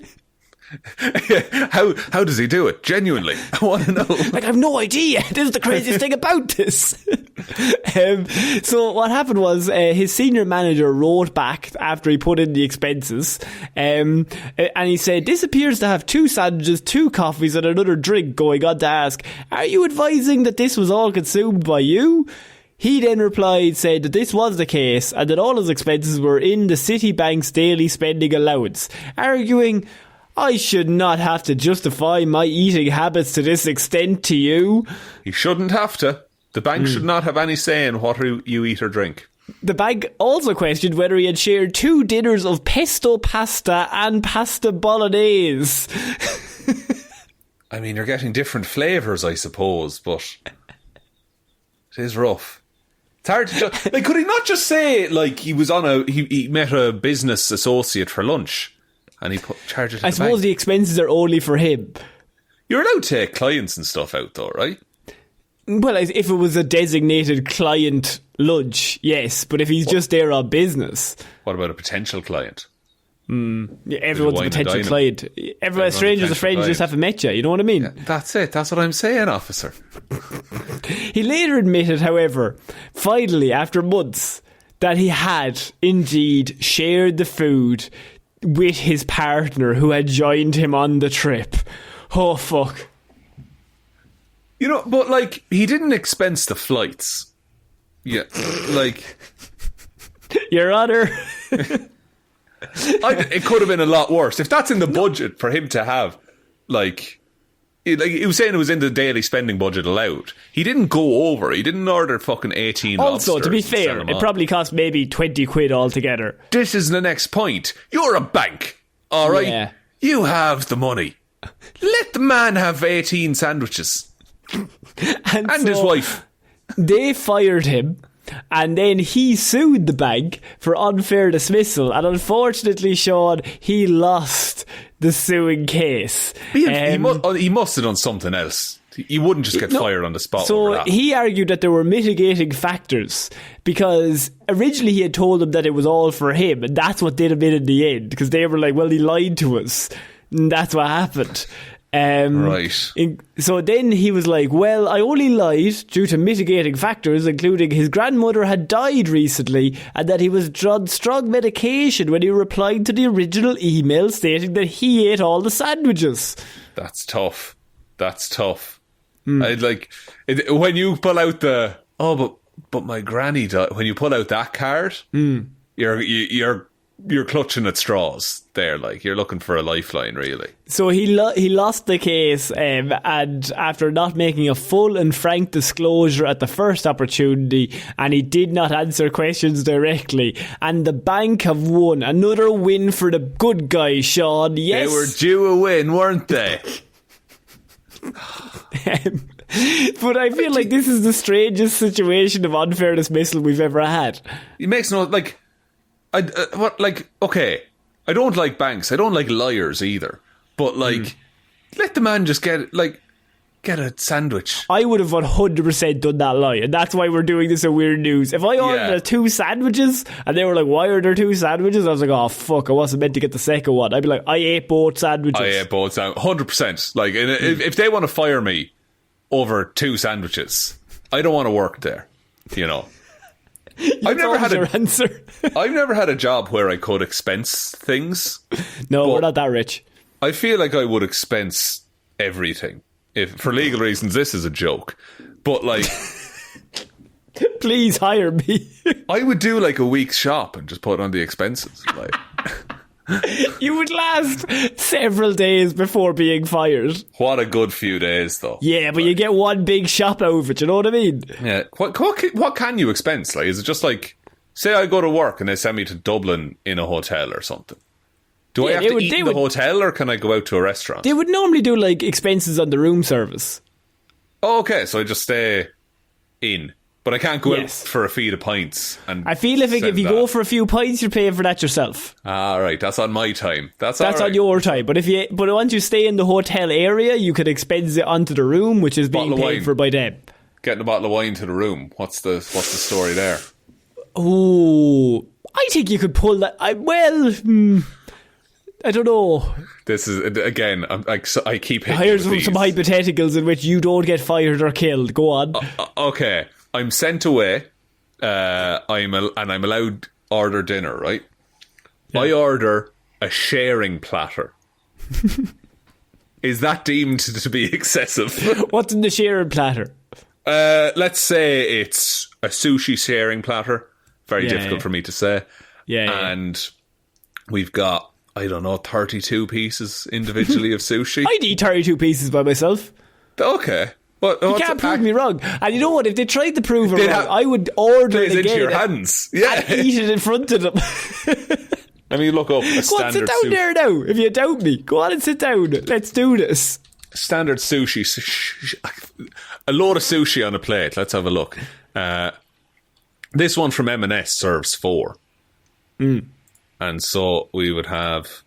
How does he do it? Genuinely, I want to know. I have no idea. This is the craziest thing about this. So what happened was his senior manager wrote back after he put in the expenses, and he said, this appears to have 2 sandwiches, 2 coffees and another drink, going on to ask, are you advising that this was all consumed by you? He then replied, said that this was the case and that all his expenses were in the Citibank's daily spending allowance, arguing, I should not have to justify my eating habits to this extent to you. You shouldn't have to. The bank should not have any say in what you eat or drink. The bank also questioned whether he had shared 2 dinners of pesto pasta and pasta bolognese. I mean, you're getting different flavours, I suppose, but it is rough. It's hard to could he not just say, he was on he met a business associate for lunch? And he charged it to I suppose the expenses are only for him. You're allowed to take clients and stuff out though, right? Well, if it was a designated client lunch, yes. But if he's just there on business... What about a potential client? Yeah, everyone's a potential client. A stranger's a friend, you just haven't met you. You know what I mean? Yeah, that's it. That's what I'm saying, officer. He later admitted, however, finally, after months, that he had indeed shared the food with his partner who had joined him on the trip. Oh, fuck. But he didn't expense the flights. Yeah, Your Honour. It could have been a lot worse. If that's in the budget for him to have, he was saying it was in the daily spending budget allowed. He didn't go over. He didn't order fucking 18 Also, lobsters to be fair, it probably cost maybe 20 quid altogether. This is the next point. You're a bank, all right? Yeah. You have the money. Let the man have 18 sandwiches. And his wife. They fired him. And then he sued the bank for unfair dismissal. And unfortunately, Shaun, he lost the suing case. He must have done something else. He wouldn't just get fired on the spot. So he argued that there were mitigating factors because originally he had told them that it was all for him. And that's what did him in the end. Because they were like, well, he lied to us. And that's what happened. Right. So then he was like, well, I only lied due to mitigating factors, including his grandmother had died recently and that he was on strong medication when he replied to the original email stating that he ate all the sandwiches. That's tough. I'd like when you pull out the but my granny died. When you pull out that card, you're clutching at straws there. Like, you're looking for a lifeline, really. So he lost the case, and after not making a full and frank disclosure at the first opportunity, and he did not answer questions directly, and the bank have won. Another win for the good guy, Shaun. Yes, they were due a win, weren't they? But I feel like this is the strangest situation of unfair dismissal we've ever had. It makes no, like, okay, I don't like banks, I don't like liars either, but like, let the man just get a sandwich. I would have 100% done that lie, and that's why we're doing this in Weird News. If I ordered 2 sandwiches and they were like, why are there 2 sandwiches? I was like, oh fuck, I wasn't meant to get the second one. I'd be like, I ate both sandwiches. 100%. Like, if they want to fire me over 2 sandwiches, I don't want to work there, you know. I've never had a job where I could expense things. No, we're not that rich. I feel like I would expense everything. If for legal reasons, this is a joke, but like, please hire me. I would do like a week's shop and just put on the expenses. Like, you would last several days before being fired. What a good few days, though. Yeah, but you get one big shop out of it. You know what I mean? Yeah. What can you expense? Like, is it just like, say I go to work and they send me to Dublin in a hotel or something? Do I have to eat in the hotel, or can I go out to a restaurant? They would normally do like expenses on the room service. Oh, okay, so I just stay in. But I can't go out for a feed of pints. And I feel if you go for a few pints, you're paying for that yourself. Ah, right. That's on my time. That's on your time. But once you stay in the hotel area, you could expense it onto the room, which is being paid for by them. Getting a bottle of wine to the room. What's the story there? Oh, I think you could pull that. I don't know. This is, again, I keep hitting Here's some hypotheticals in which you don't get fired or killed. Go on. Okay. I'm sent away, I'm allowed order dinner, right? Yeah. I order a sharing platter. Is that deemed to be excessive? What's in the sharing platter? Let's say it's a sushi sharing platter. Very difficult for me to say. And we've got, I don't know, 32 pieces individually of sushi. I'd eat 32 pieces by myself. Okay. You can't prove me wrong. And you know what? If they tried to prove it wrong, I would order it again. Into your hands. Yeah. And eat it in front of them. Let me look up a standard sushi. Go on, sit down there now. If you doubt me, go on and sit down. Let's do this. Standard sushi. A load of sushi on a plate. Let's have a look. This one from M&S serves 4. And so we would have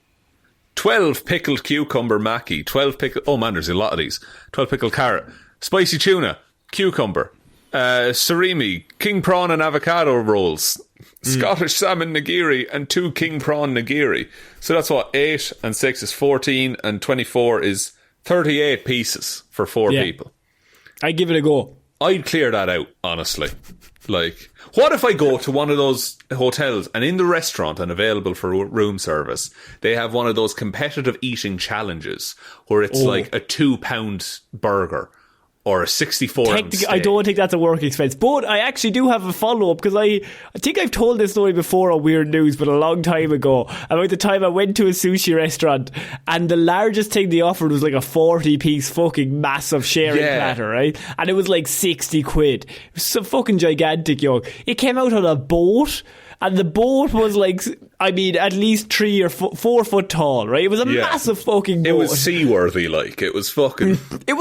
12 pickled cucumber maki, 12 pickled... Oh man, there's a lot of these. 12 pickled carrot. Spicy tuna, cucumber, surimi, king prawn and avocado rolls, Scottish salmon nigiri, and 2 king prawn nigiri. So that's what, 8 and 6 is 14, and 24 is 38 pieces for 4 people. I'd give it a go. I'd clear that out, honestly. Like, what if I go to one of those hotels and in the restaurant and available for room service, they have one of those competitive eating challenges where it's like a £2 burger or a 64-ounce steak. I don't think that's a work expense. But I actually do have a follow-up, because I think I've told this story before on Weird News, but a long time ago, about the time I went to a sushi restaurant and the largest thing they offered was like a 40-piece fucking massive sharing platter, right? And it was like 60 quid. It was so fucking gigantic, yo. It came out on a boat, and the boat was like, I mean, at least 3 or 4 foot tall, right? It was a massive fucking boat. It was seaworthy, like. It was fucking... It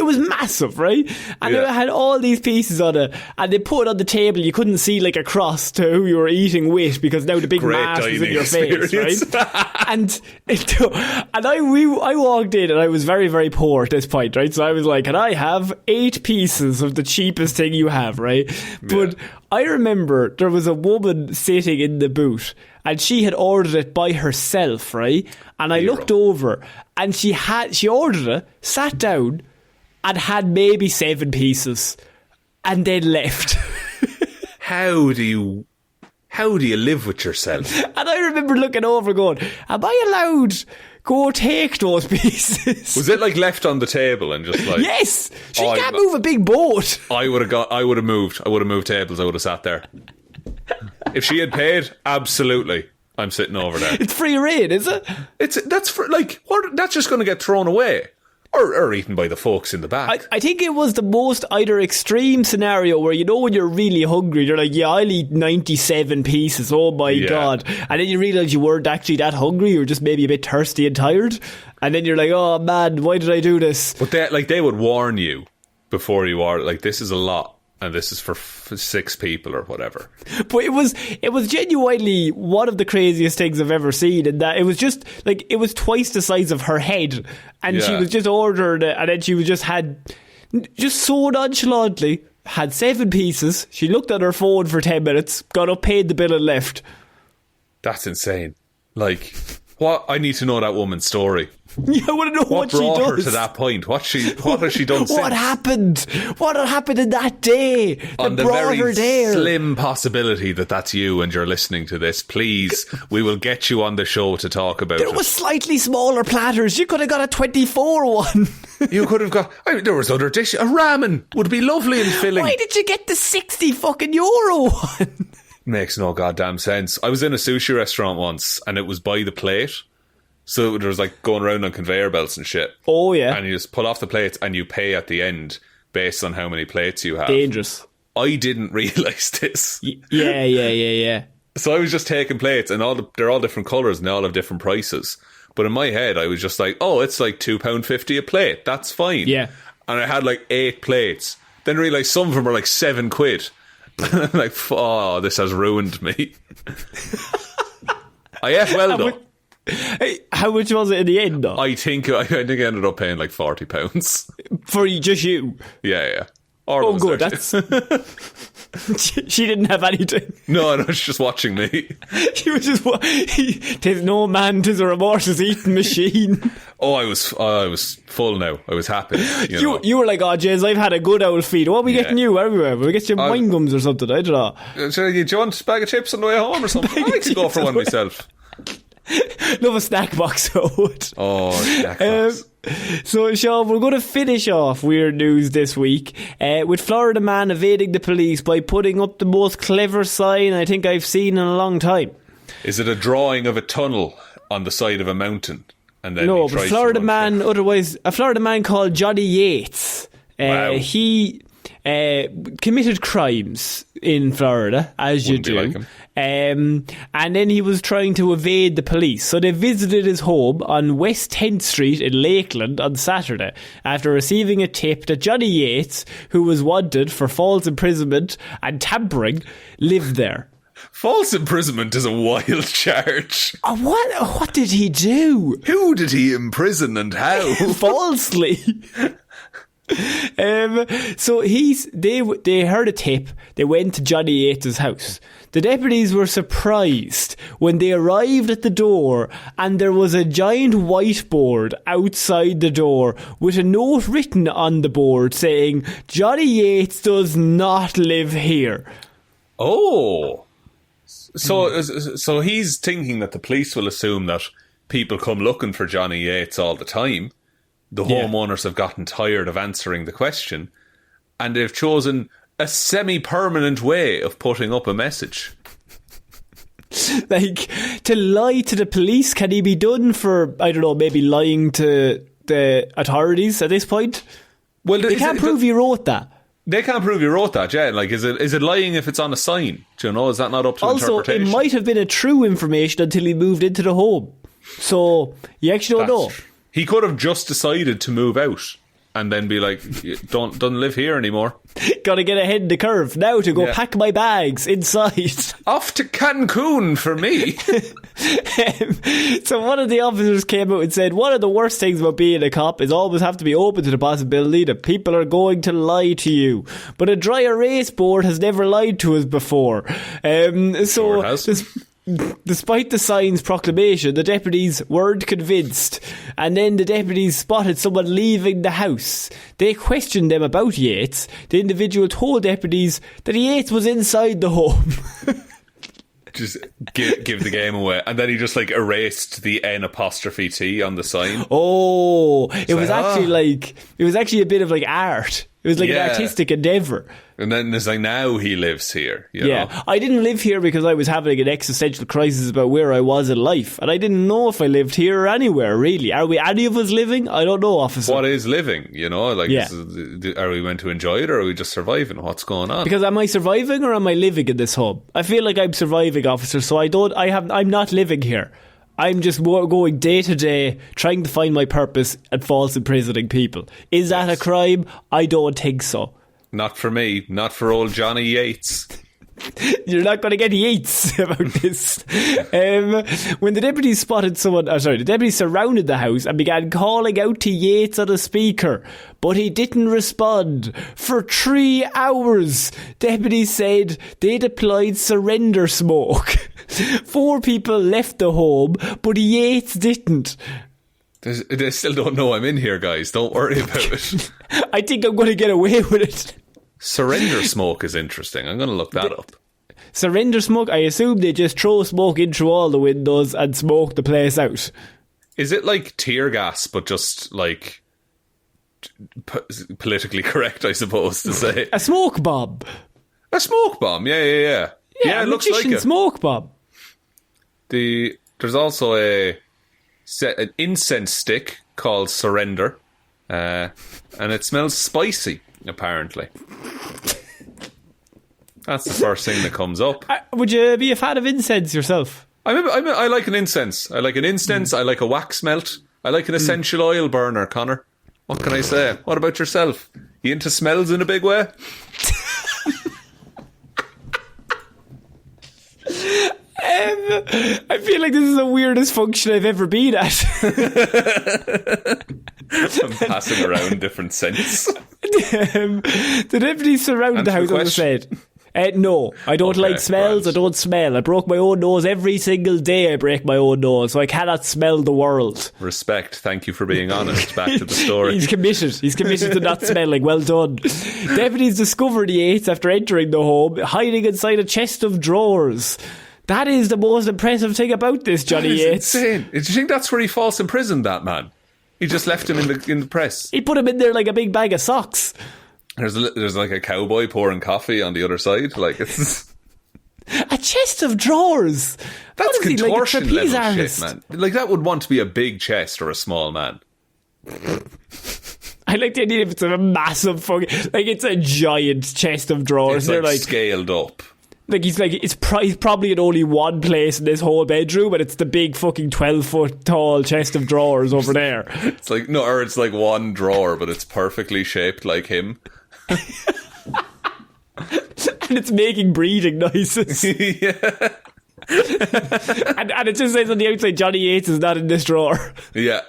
was massive. massive, right? And it had all these pieces on it, and they put it on the table. You couldn't see like across to who you were eating with, because now the big mass was in your face, right? and I walked in, and I was very, very poor at this point, right? So I was like, can I have 8 pieces of the cheapest thing you have, right? But I remember there was a woman sitting in the booth, and she had ordered it by herself, right? And I looked over, and she ordered it, sat down, and had maybe 7 pieces, and then left. How do you live with yourself? And I remember looking over going, am I allowed go take those pieces? Was it like left on the table and just like... Yes! She can't move a big boat. I would have moved tables. I would have sat there. If she had paid, absolutely, I'm sitting over there. It's free reign, is it? That's just going to get thrown away. Or eaten by the folks in the back. I think it was the most either extreme scenario where, you know, when you're really hungry, you're like, yeah, I'll eat 97 pieces, oh my God. And then you realise you weren't actually that hungry, you were just maybe a bit thirsty and tired. And then you're like, oh man, why did I do this? But they would warn you before you order, like, this is a lot. And this is for 6 people or whatever. But it was genuinely one of the craziest things I've ever seen. In that it was just like, it was twice the size of her head, and she was just ordered it, and then she was just so nonchalantly had 7 pieces. She looked at her phone for 10 minutes, got up, paid the bill, and left. That's insane. Like, what? I need to know that woman's story. Yeah, I want to know what she does. What brought her to that point? What has she done since? What happened? What had happened in that day that brought her there? Slim possibility that that's you and you're listening to this, please, we will get you on the show to talk about it. There was slightly smaller platters. You could have got a 24 one. You could have got... there was other dishes. A ramen would be lovely and filling. Why did you get the 60 fucking euro one? Makes no goddamn sense. I was in a sushi restaurant once, and it was by the plate. So there was like going around on conveyor belts and shit. Oh, yeah. And you just pull off the plates and you pay at the end based on how many plates you have. Dangerous. I didn't realise this. Yeah. So I was just taking plates, and they're all different colours and they all have different prices. But in my head, I was just like, oh, it's like £2.50 a plate. That's fine. Yeah. And I had like 8 plates. Then I realised some of them were like £7. And I'm like, oh, this has ruined me. I ate well though. Hey, how much was it in the end, though? I think I ended up paying like £40 for just you. Yeah. Oh, good. That's she didn't have anything. No, she's just watching me. She was just. Tis no man, tis a remorseless eating machine. Oh, I was full now. I was happy. You were like, oh, Jez, I've had a good old feed. What are we getting you everywhere? We'll get you wine gums or something. I don't know. Do you want a bag of chips on the way home or something? I could go for one myself. Love a snack box. Oh, snack box. So, Shaun, we're going to finish off weird news this week with Florida man evading the police by putting up the most clever sign I think I've seen in a long time. Is it a drawing of a tunnel on the side of a mountain? And then no, but a Florida man called Johnny Yates. Wow. He committed crimes in Florida, as you do. Like him. And then he was trying to evade the police. So they visited his home on West 10th Street in Lakeland on Saturday after receiving a tip that Johnny Yates, who was wanted for false imprisonment and tampering, lived there. False imprisonment is a wild charge. What did he do? Who did he imprison and how? Falsely. So they heard a tip. They went to Johnny Yates' house. The deputies were surprised when they arrived at the door and there was a giant whiteboard outside the door with a note written on the board saying, Johnny Yates does not live here. Oh. So he's thinking that the police will assume that people come looking for Johnny Yates all the time. The homeowners have gotten tired of answering the question, and they've chosen a semi-permanent way of putting up a message. Like, to lie to the police, can he be done for, I don't know, maybe lying to the authorities at this point? Well, they can't prove you wrote that. They can't prove you wrote that, yeah. Like, is it lying if it's on a sign? Do you know, is that not up to interpretation? Also, it might have been a true information until he moved into the home. So, you actually don't know. He could have just decided to move out and then be like, don't live here anymore. Gotta get ahead of the curve now to go pack my bags inside. Off to Cancun for me. So one of the officers came out and said, one of the worst things about being a cop is always have to be open to the possibility that people are going to lie to you. But a dry erase board has never lied to us before. Despite the sign's proclamation, the deputies weren't convinced, and then the deputies spotted someone leaving the house. They questioned them about Yates. The individual told deputies that Yates was inside the home. Just give the game away. And then he just like erased the N''T on the sign. Oh, it was actually a bit of like art. It was like an artistic endeavour. And then it's like, now he lives here. You know? I didn't live here because I was having an existential crisis about where I was in life. And I didn't know if I lived here or anywhere, really. Are we any of us living? I don't know, officer. What is living, you know? Like, are we meant to enjoy it, or are we just surviving? What's going on? Because am I surviving or am I living in this home? I feel like I'm surviving, officer, so I'm not living here. I'm just going day to day, trying to find my purpose and false imprisoning people. Is that a crime? I don't think so. Not for me. Not for old Johnny Yates. You're not going to get Yates about this. When the deputies the deputies surrounded the house and began calling out to Yates on a speaker, but he didn't respond for 3 hours. Deputies said they deployed surrender smoke. 4 people left the home, but Yates didn't. They still don't know I'm in here, guys. Don't worry about it. I think I'm going to get away with it. Surrender smoke is interesting. I'm going to look that up. Surrender smoke? I assume they just throw smoke in through all the windows and smoke the place out. Is it like tear gas, but just like politically correct, I suppose to say? A smoke bomb. A smoke bomb, yeah. Yeah, it looks like a smoke bomb. There's also an incense stick called Surrender, and it smells spicy, apparently. That's the first thing that comes up. Would you be a fan of incense yourself? I like an incense. I like an incense. I like a wax melt. I like an essential oil burner, Connor. What can I say? What about yourself? You into smells in a big way? I feel like this is the weirdest function I've ever been at. I'm passing around different scents. The deputies surrounded the house, as I said. No, I don't like smells. Grand. I don't smell. I broke my own nose every single day. I break my own nose, so I cannot smell the world. Respect. Thank you for being honest. Back to the story. He's committed to not smelling. Well done. Deputies discovered Yates after entering the home, hiding inside a chest of drawers. That is the most impressive thing about this, Johnny Yates. Insane. Do you think that's where he false imprisoned that man? He just left him in the press. He put him in there like a big bag of socks. There's like a cowboy pouring coffee on the other side. Like it's a chest of drawers. That's contortion like level artist? Shit, man. Like that would want to be a big chest or a small man. I like the idea if it's a massive fucking, like it's a giant chest of drawers. It's like scaled up. Like he's probably in only one place in this whole bedroom, and it's the big fucking 12-foot tall chest of drawers over there. It's like it's like one drawer, but it's perfectly shaped like him. And it's making breathing noises. Yeah. and it just says on the outside, Johnny Yates is not in this drawer. Yeah.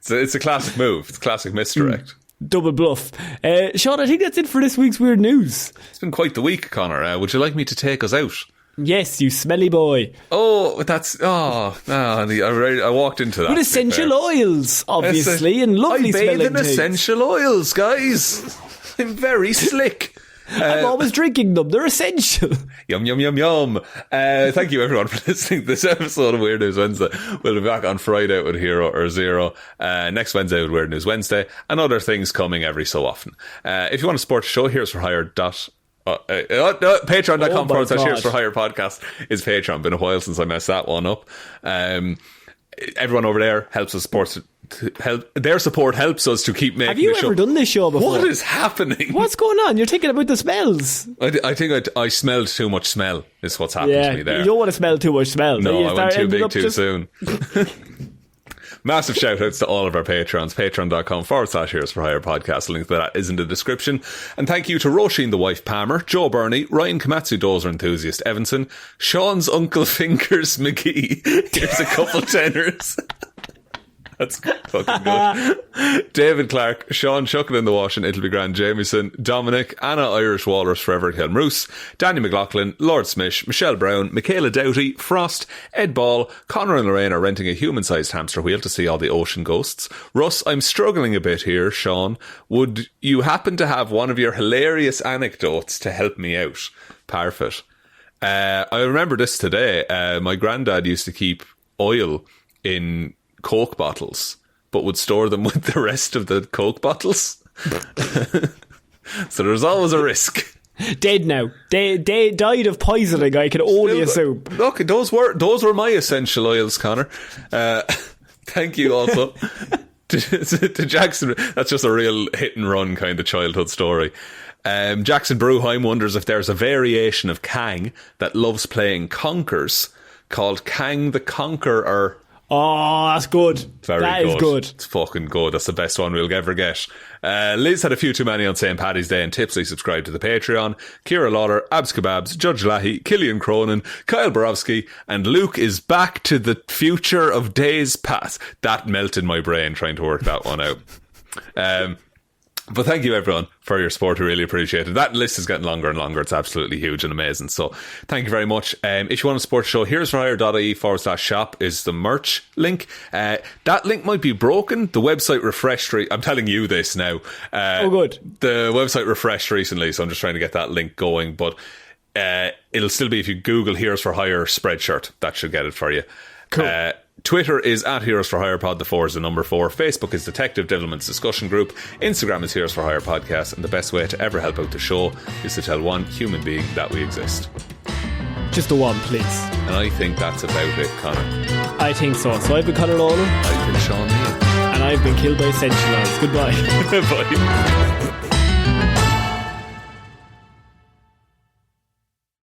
It's a classic move. It's a classic misdirect. Double bluff. Shaun, I think that's it for this week's Weird News. It's been quite the week, Connor. Would you like me to take us out? Yes, you smelly boy. Oh, I walked into that. With essential oils, obviously, and lovely smelling I bathe in things. essential oils, guys. I'm very slick. I'm always drinking them. They're essential. Yum, yum, yum, yum. Thank you, everyone, for listening to this episode of Weird News Wednesday. We'll be back on Friday with Hero or Zero. Next Wednesday with Weird News Wednesday. And other things coming every so often. If you want to support the show, Heroes for Hire. Patreon.com/Heroes for Hire podcast is Patreon. Been a while since I messed that one up. Everyone over there helps us support. Their support helps us to keep making the show. Have you ever done this show before? What is happening? What's going on? You're thinking about the smells. I think I smelled too much smell is what's happened to me there. You don't want to smell too much smell. No, I went too big too soon. Massive shout outs to all of our patrons. Patreon.com/Heroes for Hire podcast. Link to that is in the description. And thank you to Róisín the wife Palmer, Joe Burney, Ryan Komatsu, Dozer Enthusiast, Evanson, Sean's uncle Fingers MaGee. Here's a couple tenors. That's fucking good. David Clarke, Shaun Chuck in the wash and it'll be grand, Jamieson, Dominic, Anna Irish Walrus Forever, Hjelmroos, Danny McLaughlin, Lordsmish, Michelle Browne, Michaela Doughty, Frost, Ed Ball, Conor and Lorraine are renting a human-sized hamster wheel to see all the ocean ghosts. Russ, I'm struggling a bit here, Shaun. Would you happen to have one of your hilarious anecdotes to help me out? Parfitt. I remember this today. My granddad used to keep oil in Coke bottles, but would store them with the rest of the Coke bottles. So there's always a risk. Dead now. They died of poisoning, I can only assume. Look, those were my essential oils, Conor. Thank you also to Jackson. That's just a real hit and run kind of childhood story. Jackson Brueheim wonders if there's a variation of Kang that loves playing conkers called Kang the Conker-er. Oh, that's good. That is good. It's fucking good. That's the best one we'll ever get. Liz had a few too many on St. Paddy's Day and tipsy subscribed to the Patreon. Ciara Lawler, Abs Kebabs, Judge Lahey, Killian Cronin, Kyle Borowski, and Luke is back to the future of days past. That melted my brain trying to work that one out. But thank you everyone for your support. We really appreciate it. That list is getting longer and longer. It's absolutely huge and amazing. So thank you very much. If you want to support the show, heroesforhire.ie/shop is the merch link. That link might be broken. The website refreshed. I'm telling you this now. Oh, good. The website refreshed recently, so I'm just trying to get that link going. But it'll still be if you Google Heroes for Hire spreadshirt. That should get it for you. Cool. Twitter is at Heroes for Hire Pod. The 4 is the number 4. Facebook is Detective Devilment's Discussion Group. Instagram is Heroes for Hire Podcast. And the best way to ever help out the show is to tell one human being that we exist. Just the one, please. And I think that's about it, Conor. I think so. So I've been Conor Lawler. I've been Shaun Would. And I've been killed by Sentinels. Goodbye. Bye.